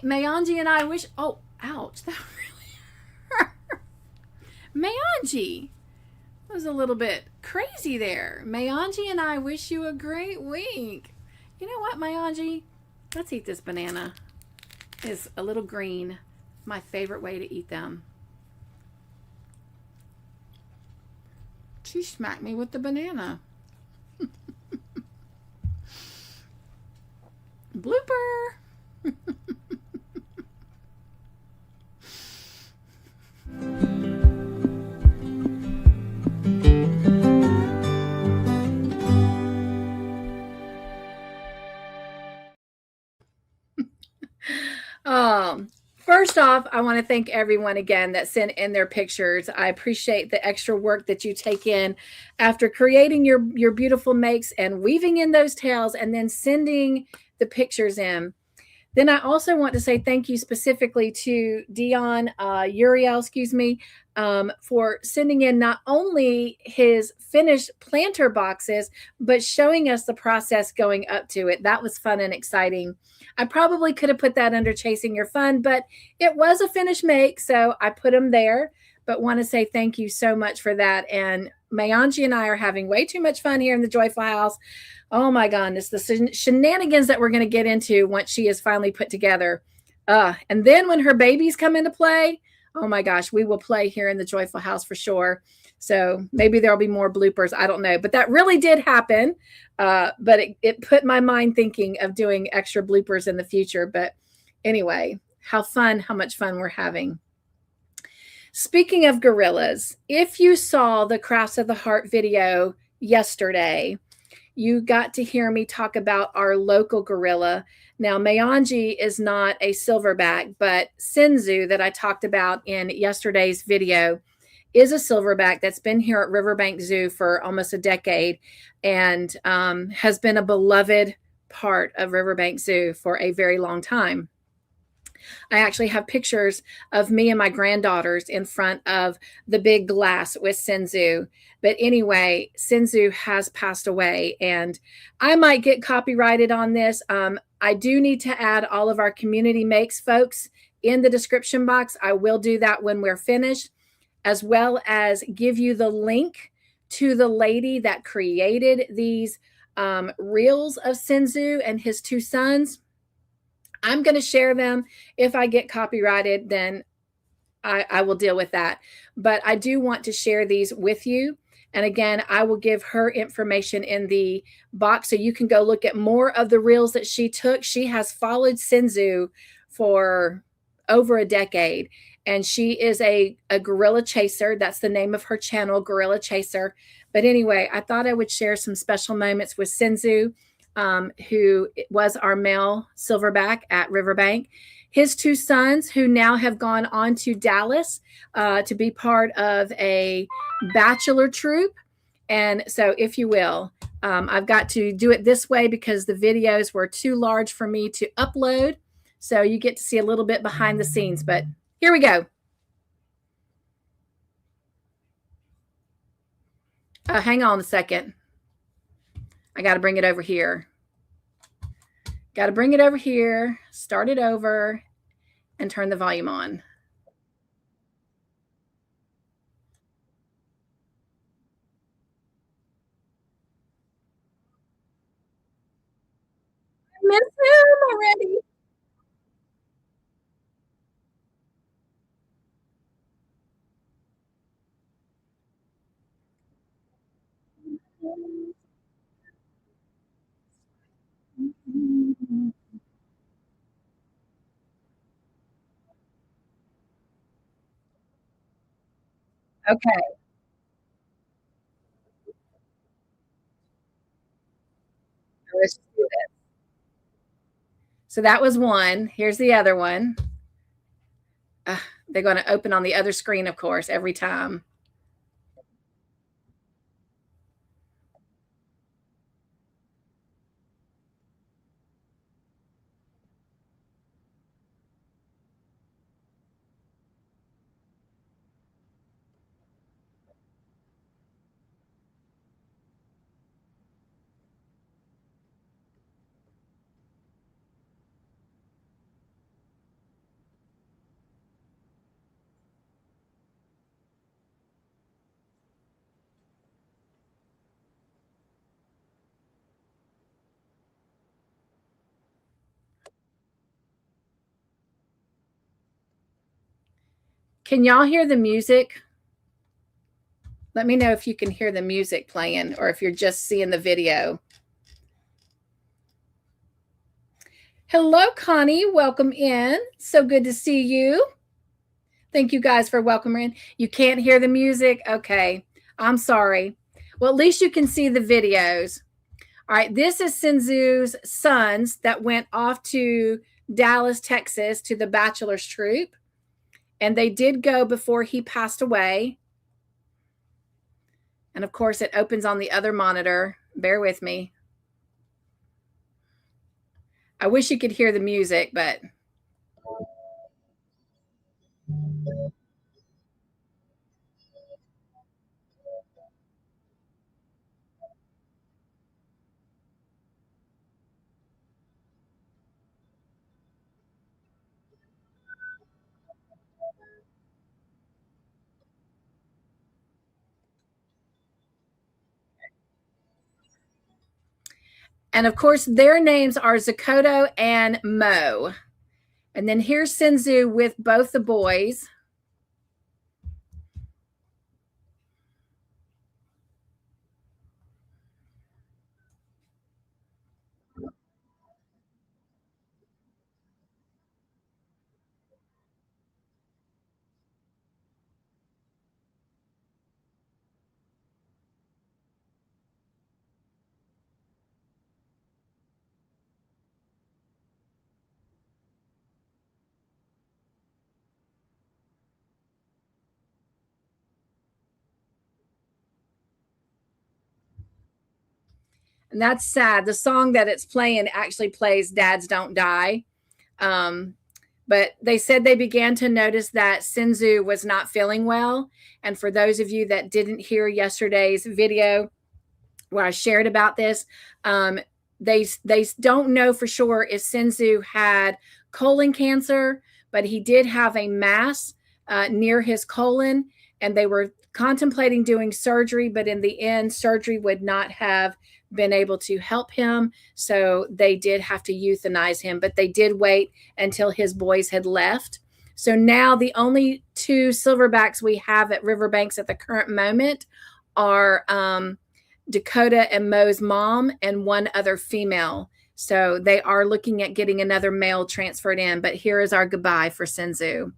Speaker 1: Mayonji and I wish, oh, ouch, that really hurt. Mayonji, It was a little bit crazy there. Mayanji and I wish you a great week. You know what, Mayanji? Let's eat this banana. It's a little green. My favorite way to eat them. She smacked me with the banana. Blooper. First off, I want to thank everyone again that sent in their pictures. I appreciate the extra work that you take in after creating your beautiful makes and weaving in those tails and then sending the pictures in. Then I also want to say thank you specifically to Uriel, for sending in not only his finished planter boxes, but showing us the process going up to it. That was fun and exciting. I probably could have put that under Chasing Your Fun, but it was a finished make, so I put them there. But want to say thank you so much for that. And Mayanji and I are having way too much fun here in the Joyful House. Oh my goodness, the shenanigans that we're going to get into once she is finally put together. And then when her babies come into play, oh my gosh, we will play here in the Joyful House for sure. So maybe there'll be more bloopers. I don't know. But that really did happen. But it put my mind thinking of doing extra bloopers in the future. But anyway, how much fun we're having. Speaking of gorillas, if you saw the Crafts of the Heart video yesterday, you got to hear me talk about our local gorilla. Now, Mayanji is not a silverback, but Cenzoo that I talked about in yesterday's video is a silverback that's been here at Riverbank Zoo for almost a decade and has been a beloved part of Riverbank Zoo for a very long time. I actually have pictures of me and my granddaughters in front of the big glass with Cenzoo. But anyway, Cenzoo has passed away, and I might get copyrighted on this. I do need to add all of our community makes folks in the description box. I will do that when we're finished, as well as give you the link to the lady that created these reels of Cenzoo and his two sons. I'm going to share them. If I get copyrighted, then I will deal with that. But I do want to share these with you. And again, I will give her information in the box so you can go look at more of the reels that she took. She has followed Cenzoo for over a decade. And she is a gorilla chaser. That's the name of her channel, Gorilla Chaser. But anyway, I thought I would share some special moments with Cenzoo, who was our male silverback at Riverbank. His two sons, who now have gone on to Dallas to be part of a bachelor troupe. And so, if you will, I've got to do it this way because the videos were too large for me to upload. So you get to see a little bit behind the scenes. But here we go. Hang on a second. I got to bring it over here. Got to bring it over here, start it over, and turn the volume on. I miss him already. Okay. Let's do this. So that was one. Here's the other one. They're going to open on the other screen, of course, every time. Can y'all hear the music? Let me know if you can hear the music playing or if you're just seeing the video. Hello, Connie. Welcome in. So good to see you. Thank you guys for welcoming in. You can't hear the music? Okay. I'm sorry. Well, at least you can see the videos. All right. This is Cenzoo's sons that went off to Dallas, Texas to the bachelor's troupe. And they did go before he passed away. And of course, it opens on the other monitor. Bear with me. I wish you could hear the music, but... And of course, their names are Zakoto and Mo. And then here's Cenzoo with both the boys. And that's sad. The song that it's playing actually plays Dads Don't Die. But they said they began to notice that Cenzoo was not feeling well. And for those of you that didn't hear yesterday's video where I shared about this, they don't know for sure if Cenzoo had colon cancer, but he did have a mass near his colon, and they were contemplating doing surgery, but in the end, surgery would not have been able to help him. So they did have to euthanize him, but they did wait until his boys had left. So now the only two silverbacks we have at Riverbanks at the current moment are Dakota and Mo's mom and one other female. So they are looking at getting another male transferred in. But here is our goodbye for Cenzoo.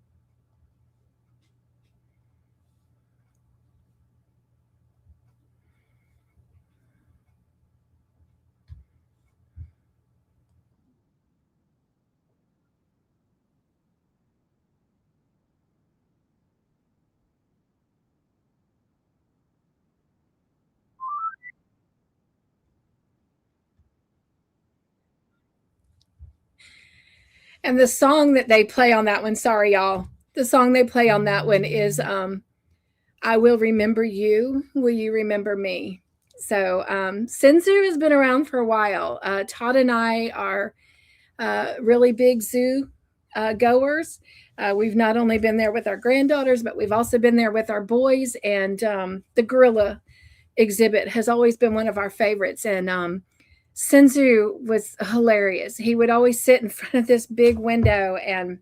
Speaker 1: And the song that they play on that one, sorry, y'all. The song they play on that one is I Will Remember You. Will You Remember Me? So Cenzoo has been around for a while. Todd and I are really big zoo goers. We've not only been there with our granddaughters, but we've also been there with our boys. And the gorilla exhibit has always been one of our favorites. And Cenzoo was hilarious. He would always sit in front of this big window, and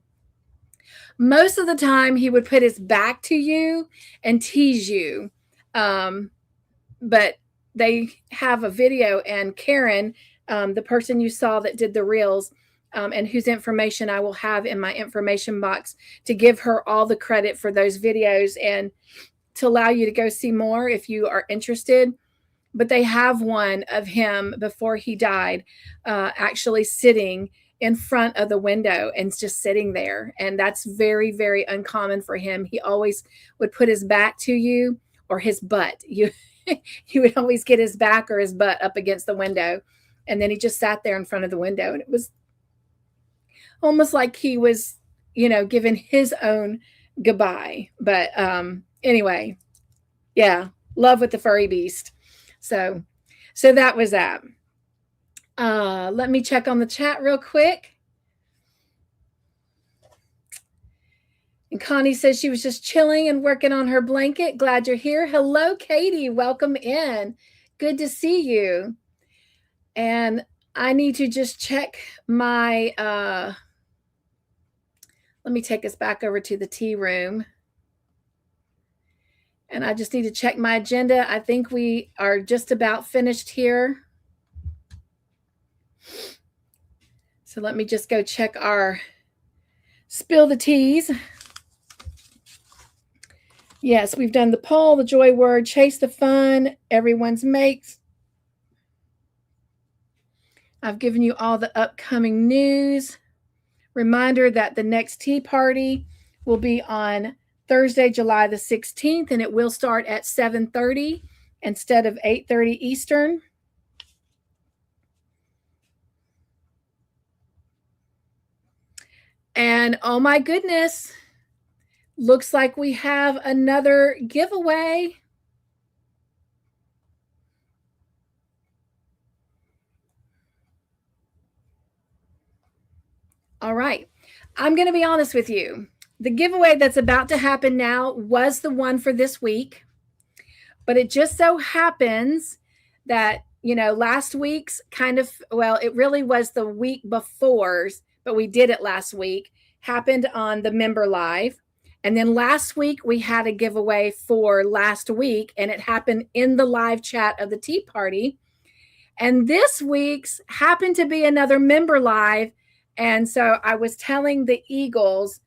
Speaker 1: most of the time he would put his back to you and tease you. But they have a video, and Karen, the person you saw that did the reels, and whose information I will have in my information box to give her all the credit for those videos and to allow you to go see more if you are interested. But they have one of him before he died, actually sitting in front of the window and just sitting there. And that's very, very uncommon for him. He always would put his back to you or his butt. You would always get his back or his butt up against the window. And then he just sat there in front of the window. And it was almost like he was, giving his own goodbye. But anyway, yeah, love with the furry beast. So that was that. Let me check on the chat real quick. And Connie says she was just chilling and working on her blanket. Glad you're here. Hello, Katie. Welcome in. Good to see you. And I need to just check my, let me take us back over to the tea room. And I just need to check my agenda. I think we are just about finished here. So let me just go check our spill the teas. Yes, we've done the poll, the joy word, chase the fun, everyone's makes. I've given you all the upcoming news. Reminder that the next tea party will be on Thursday, July the 16th, and it will start at 7:30 instead of 8:30 Eastern. And oh my goodness, looks like we have another giveaway. All right. I'm going to be honest with you. The giveaway that's about to happen now was the one for this week, but it just so happens that, last week's it really was the week before's, but we did it last week, happened on the member live. And then last week we had a giveaway for last week, and it happened in the live chat of the tea party. And this week's happened to be another member live. And so I was telling the Eagles,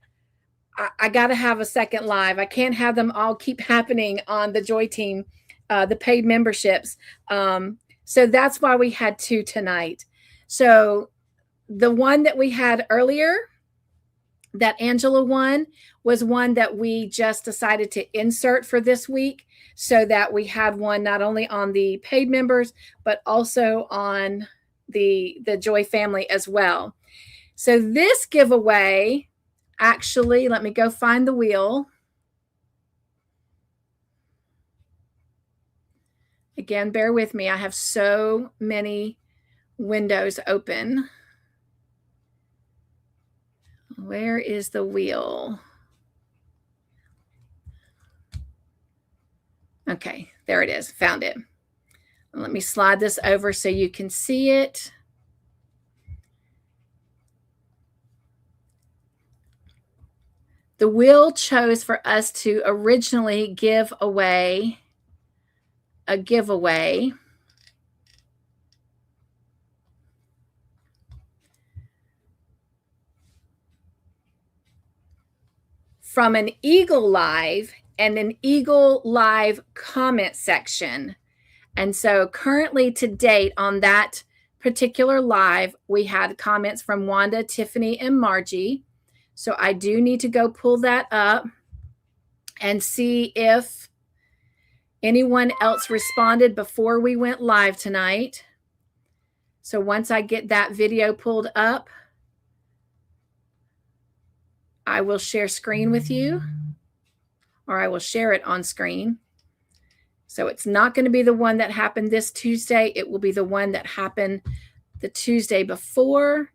Speaker 1: I got to have a second live. I can't have them all keep happening on the Joy Team, the paid memberships. So that's why we had two tonight. So the one that we had earlier, that Angela won, was one that we just decided to insert for this week so that we had one not only on the paid members, but also on the Joy family as well. So this giveaway, actually, let me go find the wheel. Again, bear with me. I have so many windows open. Where is the wheel? Okay, there it is. Found it. Let me slide this over so you can see it. The wheel chose for us to originally give away a giveaway from an Eagle Live and an Eagle Live comment section. And so currently to date on that particular live, we had comments from Wanda, Tiffany, and Margie. So I do need to go pull that up and see if anyone else responded before we went live tonight. So once I get that video pulled up, I will share screen with you, or I will share it on screen. So it's not going to be the one that happened this Tuesday. It will be the one that happened the Tuesday before.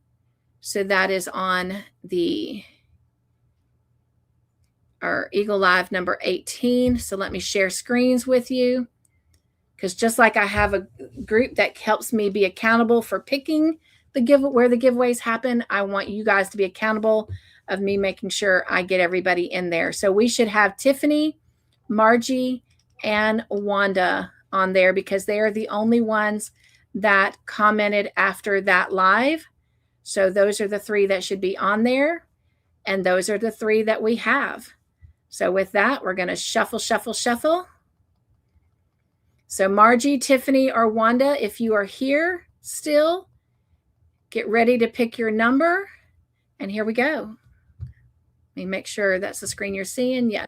Speaker 1: So that is on our Eagle Live number 18. So let me share screens with you, because just like I have a group that helps me be accountable for picking where the giveaways happen, I want you guys to be accountable of me making sure I get everybody in there. So we should have Tiffany, Margie, and Wanda on there because they are the only ones that commented after that live. So those are the three that should be on there. And those are the three that we have. So with that, we're going to shuffle, shuffle, shuffle. So Margie, Tiffany, or Wanda, if you are here still, get ready to pick your number. And here we go. Let me make sure that's the screen you're seeing. Yeah.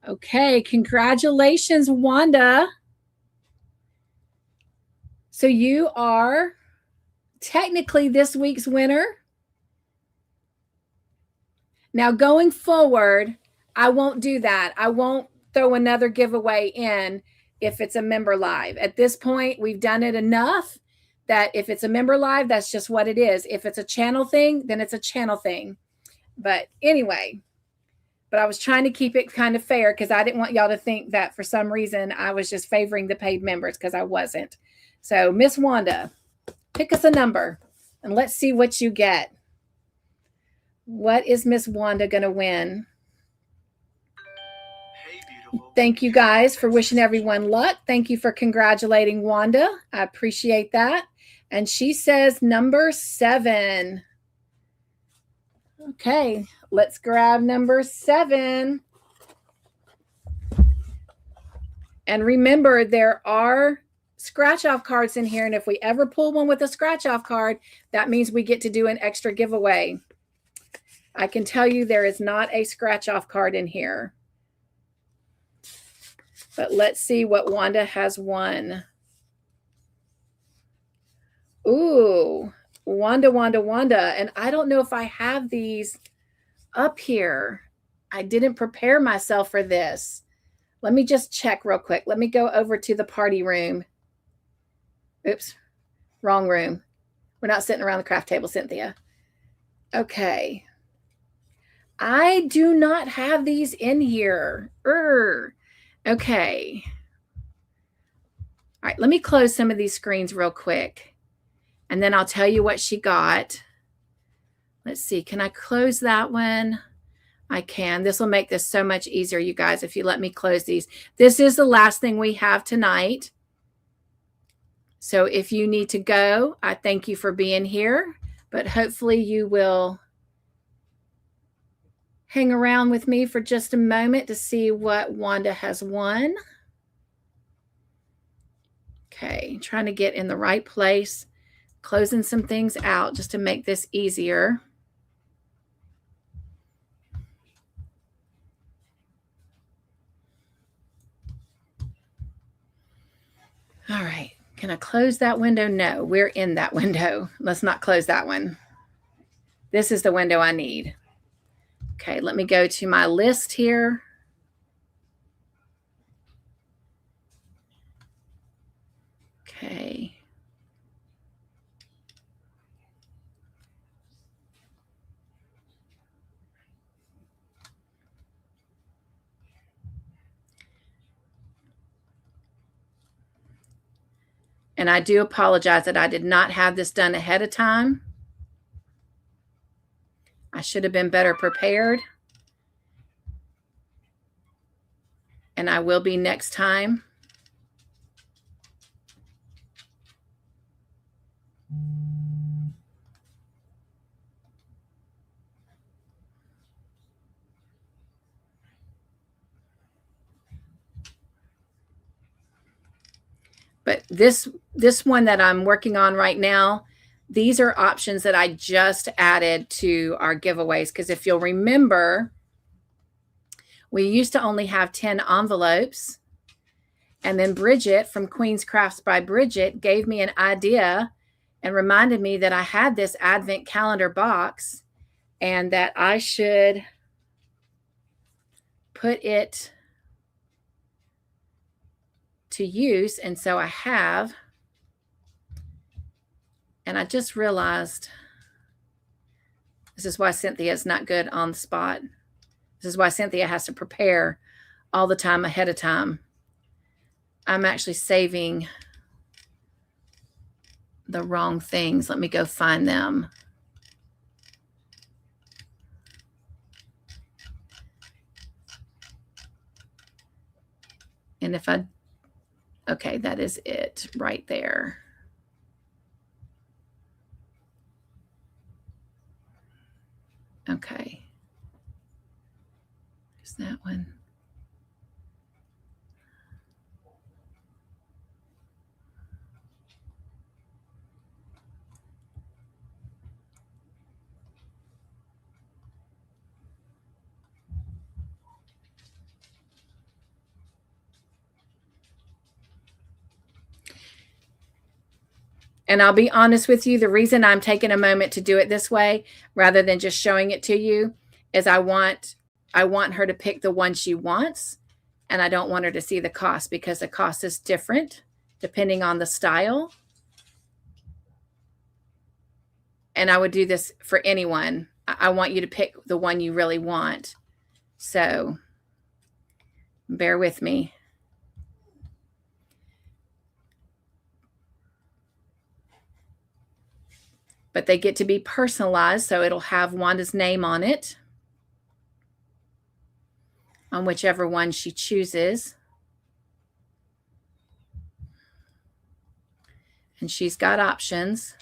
Speaker 1: Okay, congratulations, Wanda. So you are technically this week's winner. Now, going forward, I won't do that. I won't throw another giveaway in if it's a member live. At this point, we've done it enough that if it's a member live, that's just what it is. If it's a channel thing, then it's a channel thing. But anyway, but I was trying to keep it kind of fair because I didn't want y'all to think that for some reason I was just favoring the paid members, because I wasn't. So Miss Wanda, pick us a number and let's see what you get. What is Miss Wanda going to win?
Speaker 2: Hey, beautiful.
Speaker 1: Thank you guys for wishing everyone luck. Thank you for congratulating Wanda. I appreciate that. And she says number 7. Okay, let's grab number 7. And remember, there are scratch-off cards in here. And if we ever pull one with a scratch-off card, that means we get to do an extra giveaway. I can tell you there is not a scratch-off card in here. But let's see what Wanda has won. Ooh, Wanda, Wanda, Wanda. And I don't know if I have these up here. I didn't prepare myself for this. Let me just check real quick. Let me go over to the party room. Oops, wrong room. We're not sitting around the craft table, Cynthia. Okay. I do not have these in here. Okay. All right, let me close some of these screens real quick. And then I'll tell you what she got. Let's see. Can I close that one? I can. This will make this so much easier, you guys, if you let me close these. This is the last thing we have tonight. So if you need to go, I thank you for being here. But hopefully you will hang around with me for just a moment to see what Wanda has won. Okay, trying to get in the right place. Closing some things out just to make this easier. All right. Can I close that window? No, we're in that window. Let's not close that one. This is the window I need. Okay, let me go to my list here. Okay. And I do apologize that I did not have this done ahead of time. I should have been better prepared. And I will be next time. But this one that I'm working on right now, these are options that I just added to our giveaways. Because if you'll remember, we used to only have 10 envelopes. And then Bridget from Queen's Crafts by Bridget gave me an idea and reminded me that I had this advent calendar box and that I should put it to use. And so I have. And I just realized this is why Cynthia is not good on the spot. This is why Cynthia has to prepare all the time ahead of time. I'm actually saving the wrong things. Let me go find them. And if I, okay, that is it right there. Okay. There's that one. And I'll be honest with you, the reason I'm taking a moment to do it this way rather than just showing it to you is I want her to pick the one she wants, and I don't want her to see the cost because the cost is different depending on the style. And I would do this for anyone. I want you to pick the one you really want. So bear with me. But they get to be personalized, so it'll have Wanda's name on it, on whichever one she chooses. And she's got options.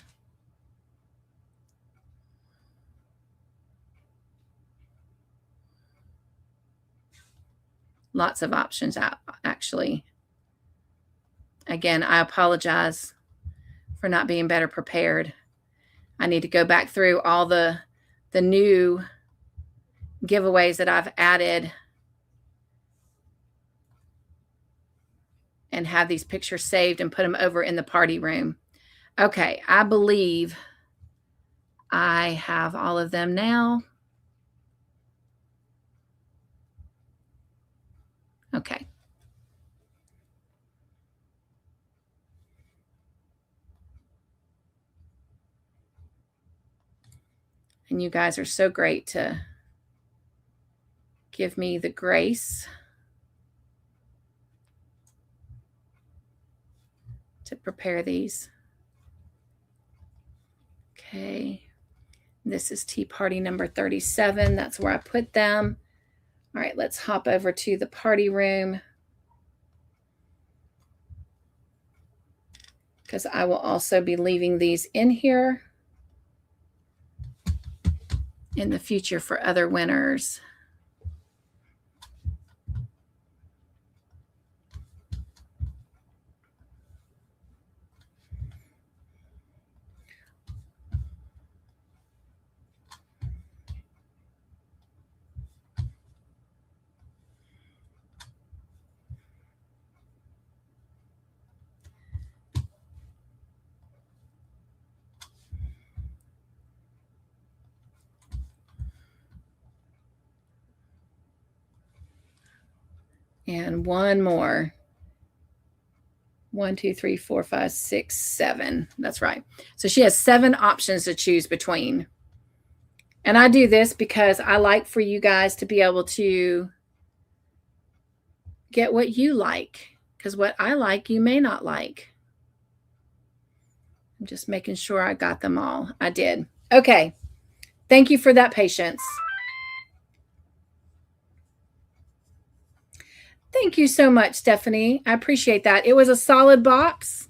Speaker 1: Lots of options, actually. Again, I apologize for not being better prepared. I need to go back through all the new giveaways that I've added and have these pictures saved and put them over in the party room. Okay, I believe I have all of them now. Okay. And you guys are so great to give me the grace to prepare these. Okay. This is tea party number 37. That's where I put them. All right, let's hop over to the party room, because I will also be leaving these in here in the future for other winners. And one more. 1, 2, 3, 4, 5, 6, 7. That's right. So she has 7 options to choose between. And I do this because I like for you guys to be able to get what you like, because what I like, you may not like. I'm just making sure I got them all. I did. Okay. Thank you for that patience. Thank you so much, Stephanie. I appreciate that. It was a solid box,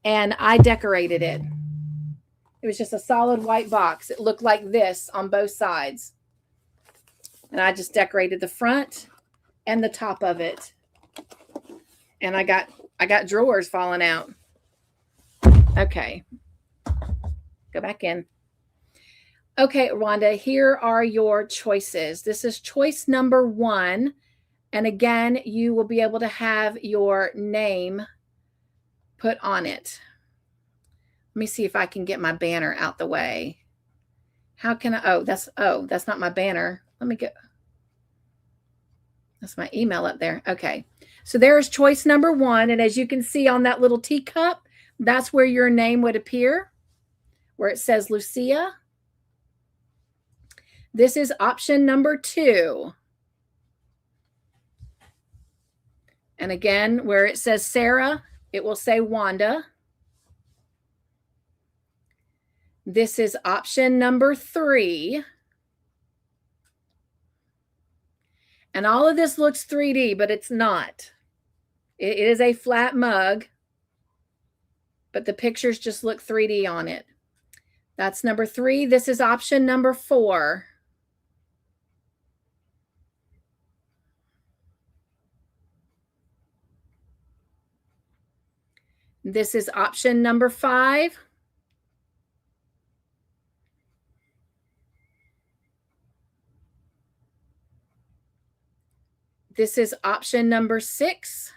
Speaker 1: and I decorated it. It was just a solid white box. It looked like this on both sides. And I just decorated the front and the top of it. And I got drawers falling out. Okay. Go back in. Okay, Wanda, here are your choices. This is choice number 1. And again, you will be able to have your name put on it. Let me see if I can get my banner out the way. How can I? Oh, that's not my banner. Let me get. That's my email up there. Okay. So there's choice number 1. And as you can see on that little teacup, that's where your name would appear, where it says Lucia. This is option number 2. And again, where it says Sarah, it will say Wanda. This is option number 3. And all of this looks 3D, but it's not. It is a flat mug, but the pictures just look 3D on it. That's number 3. This is option number 4. This is option number 5. This is option number 6.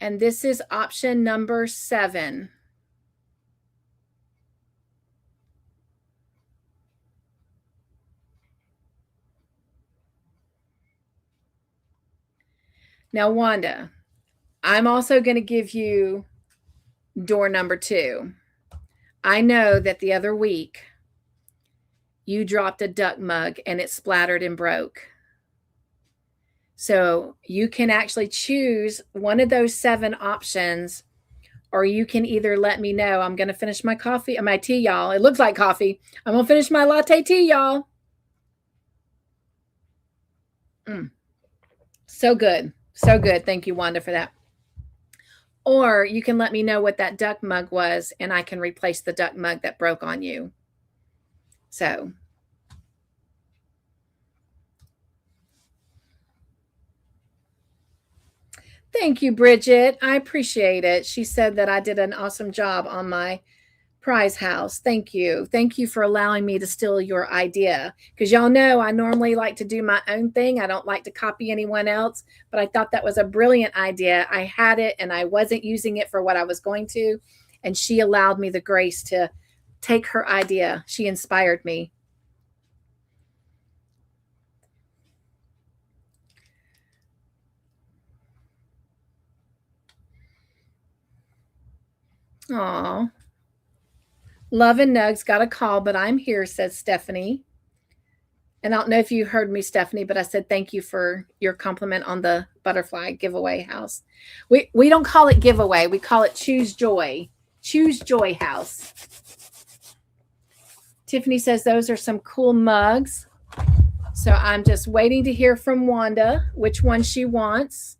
Speaker 1: And this is option number 7. Now, Wanda, I'm also going to give you door number 2. I know that the other week you dropped a duck mug and it splattered and broke. So you can actually choose one of those 7 options, or you can either let me know. I'm going to finish my coffee, my tea, y'all. It looks like coffee. I'm going to finish my latte tea, y'all. So good. So good. Thank you, Wanda, for that. Or you can let me know what that duck mug was, and I can replace the duck mug that broke on you. So thank you, Bridget. I appreciate it. She said that I did an awesome job on my prize house. Thank you. Thank you for allowing me to steal your idea. Because y'all know I normally like to do my own thing. I don't like to copy anyone else, but I thought that was a brilliant idea. I had it and I wasn't using it for what I was going to. And she allowed me the grace to take her idea. She inspired me. Aw. Love and Nugs got a call, but I'm here, says Stephanie. And I don't know if you heard me, Stephanie, but I said thank you for your compliment on the butterfly giveaway house. We don't call it giveaway. We call it Choose Joy. Choose Joy House. Tiffany says those are some cool mugs. So I'm just waiting to hear from Wanda which one she wants.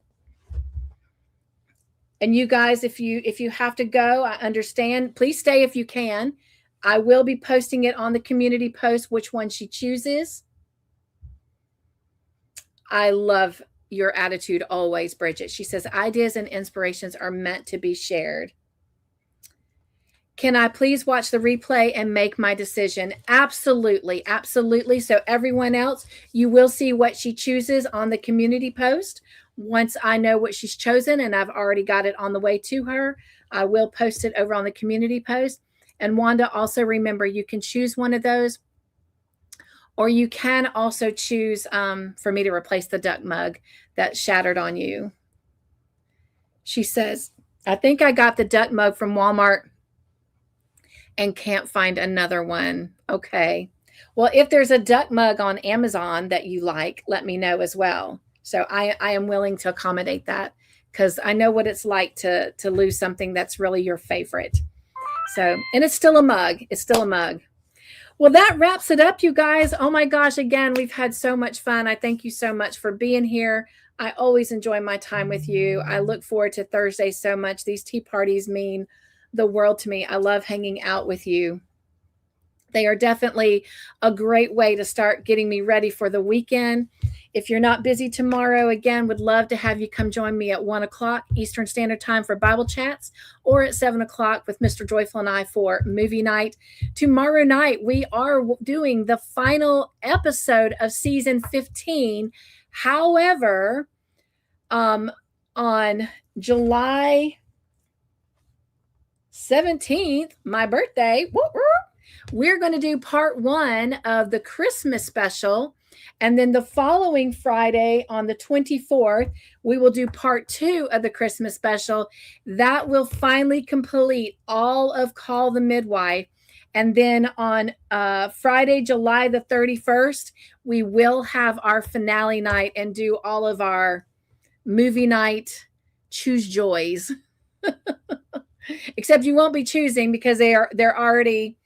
Speaker 1: And you guys, if you have to go, I understand. Please stay if you can. I will be posting it on the community post which one she chooses. I love your attitude always, Bridget. She says ideas and inspirations are meant to be shared. Can I please watch the replay and make my decision? Absolutely. Absolutely. So everyone else, you will see what she chooses on the community post. Once I know what she's chosen, and I've already got it on the way to her, I will post it over on the community post. And Wanda, also remember, you can choose one of those, or you can also choose for me to replace the duck mug that shattered on you. She says, I think I got the duck mug from Walmart and can't find another one. Okay. Well, if there's a duck mug on Amazon that you like, let me know as well. So I am willing to accommodate that, because I know what it's like to lose something that's really your favorite. So, and it's still a mug. It's still a mug. Well, that wraps it up, you guys. Oh my gosh, again, we've had so much fun. I thank you so much for being here. I always enjoy my time with you. I look forward to Thursday so much. These tea parties mean the world to me. I love hanging out with you. They are definitely a great way to start getting me ready for the weekend. If you're not busy tomorrow, again, would love to have you come join me at 1 o'clock Eastern Standard Time for Bible chats, or at 7 o'clock with Mr. Joyful and I for movie night. Tomorrow night, we are doing the final episode of season 15. However, on July 17th, my birthday, we're going to do part 1 of the Christmas special. And then the following Friday on the 24th, we will do part 2 of the Christmas special. That will finally complete all of Call the Midwife. And then on Friday, July the 31st, we will have our finale night and do all of our movie night choose joys. Except you won't be choosing, because they're already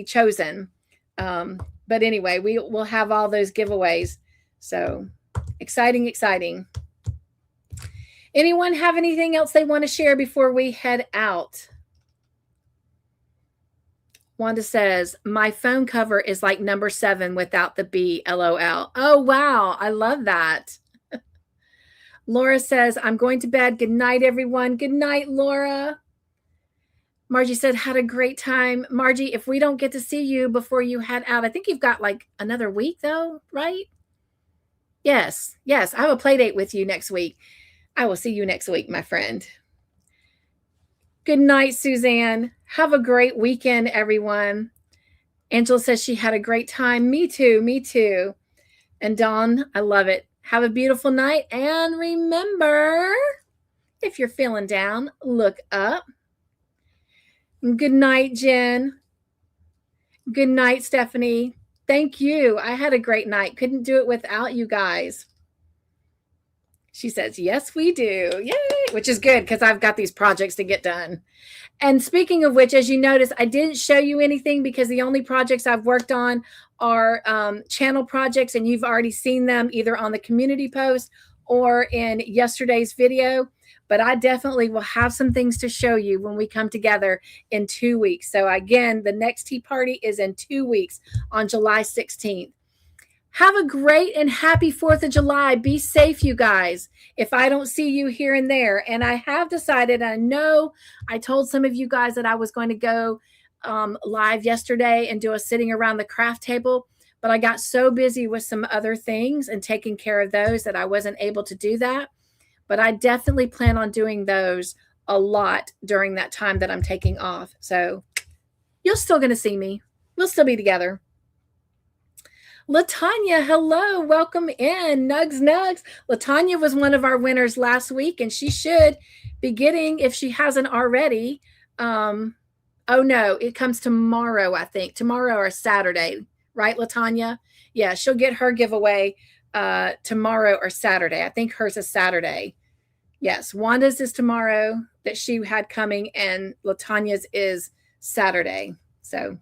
Speaker 1: chosen. But anyway, we will have all those giveaways. So exciting. Anyone have anything else they want to share before we head out? Wanda says, my phone cover is like number 7 without the B, LOL. Oh, wow. I love that. Laura says, I'm going to bed. Good night, everyone. Good night, Laura. Margie said, had a great time. Margie, if we don't get to see you before you head out, I think you've got like another week though, right? Yes. I have a play date with you next week. I will see you next week, my friend. Good night, Suzanne. Have a great weekend, everyone. Angela says she had a great time. Me too. Me too. And Dawn, I love it. Have a beautiful night. And remember, if you're feeling down, look up. Good night, Jen. Good night, Stephanie. Thank you. I had a great night. Couldn't do it without you guys. She says, yes, we do. Yay! Which is good because I've got these projects to get done. And speaking of which, as you notice, I didn't show you anything because the only projects I've worked on are channel projects, and you've already seen them either on the community post or in yesterday's video. But I definitely will have some things to show you when we come together in 2 weeks. So again, the next tea party is in 2 weeks on July 16th. Have a great and happy 4th of July. Be safe, you guys, if I don't see you here and there. And I have decided, I know I told some of you guys that I was going to go live yesterday and do a sitting around the craft table, but I got so busy with some other things and taking care of those that I wasn't able to do that. But I definitely plan on doing those a lot during that time that I'm taking off. So you're still going to see me. We'll still be together. Latanya, hello, welcome in. Nugs. Latanya was one of our winners last week, and she should be getting, if she hasn't already, oh no, it comes tomorrow, I think. Tomorrow or Saturday, right, Latanya? Yeah, she'll get her giveaway tomorrow or Saturday. I think hers is Saturday. Yes, Wanda's is tomorrow that she had coming, and Latanya's is Saturday. So,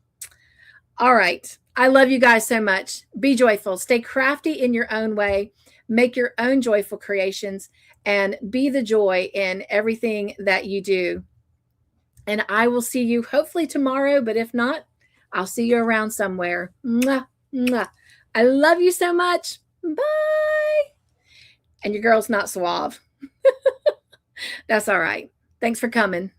Speaker 1: all right. I love you guys so much. Be joyful. Stay crafty in your own way. Make your own joyful creations and be the joy in everything that you do. And I will see you hopefully tomorrow, but if not, I'll see you around somewhere. Mwah, mwah. I love you so much. Bye. And your girl's not suave. That's all right. Thanks for coming.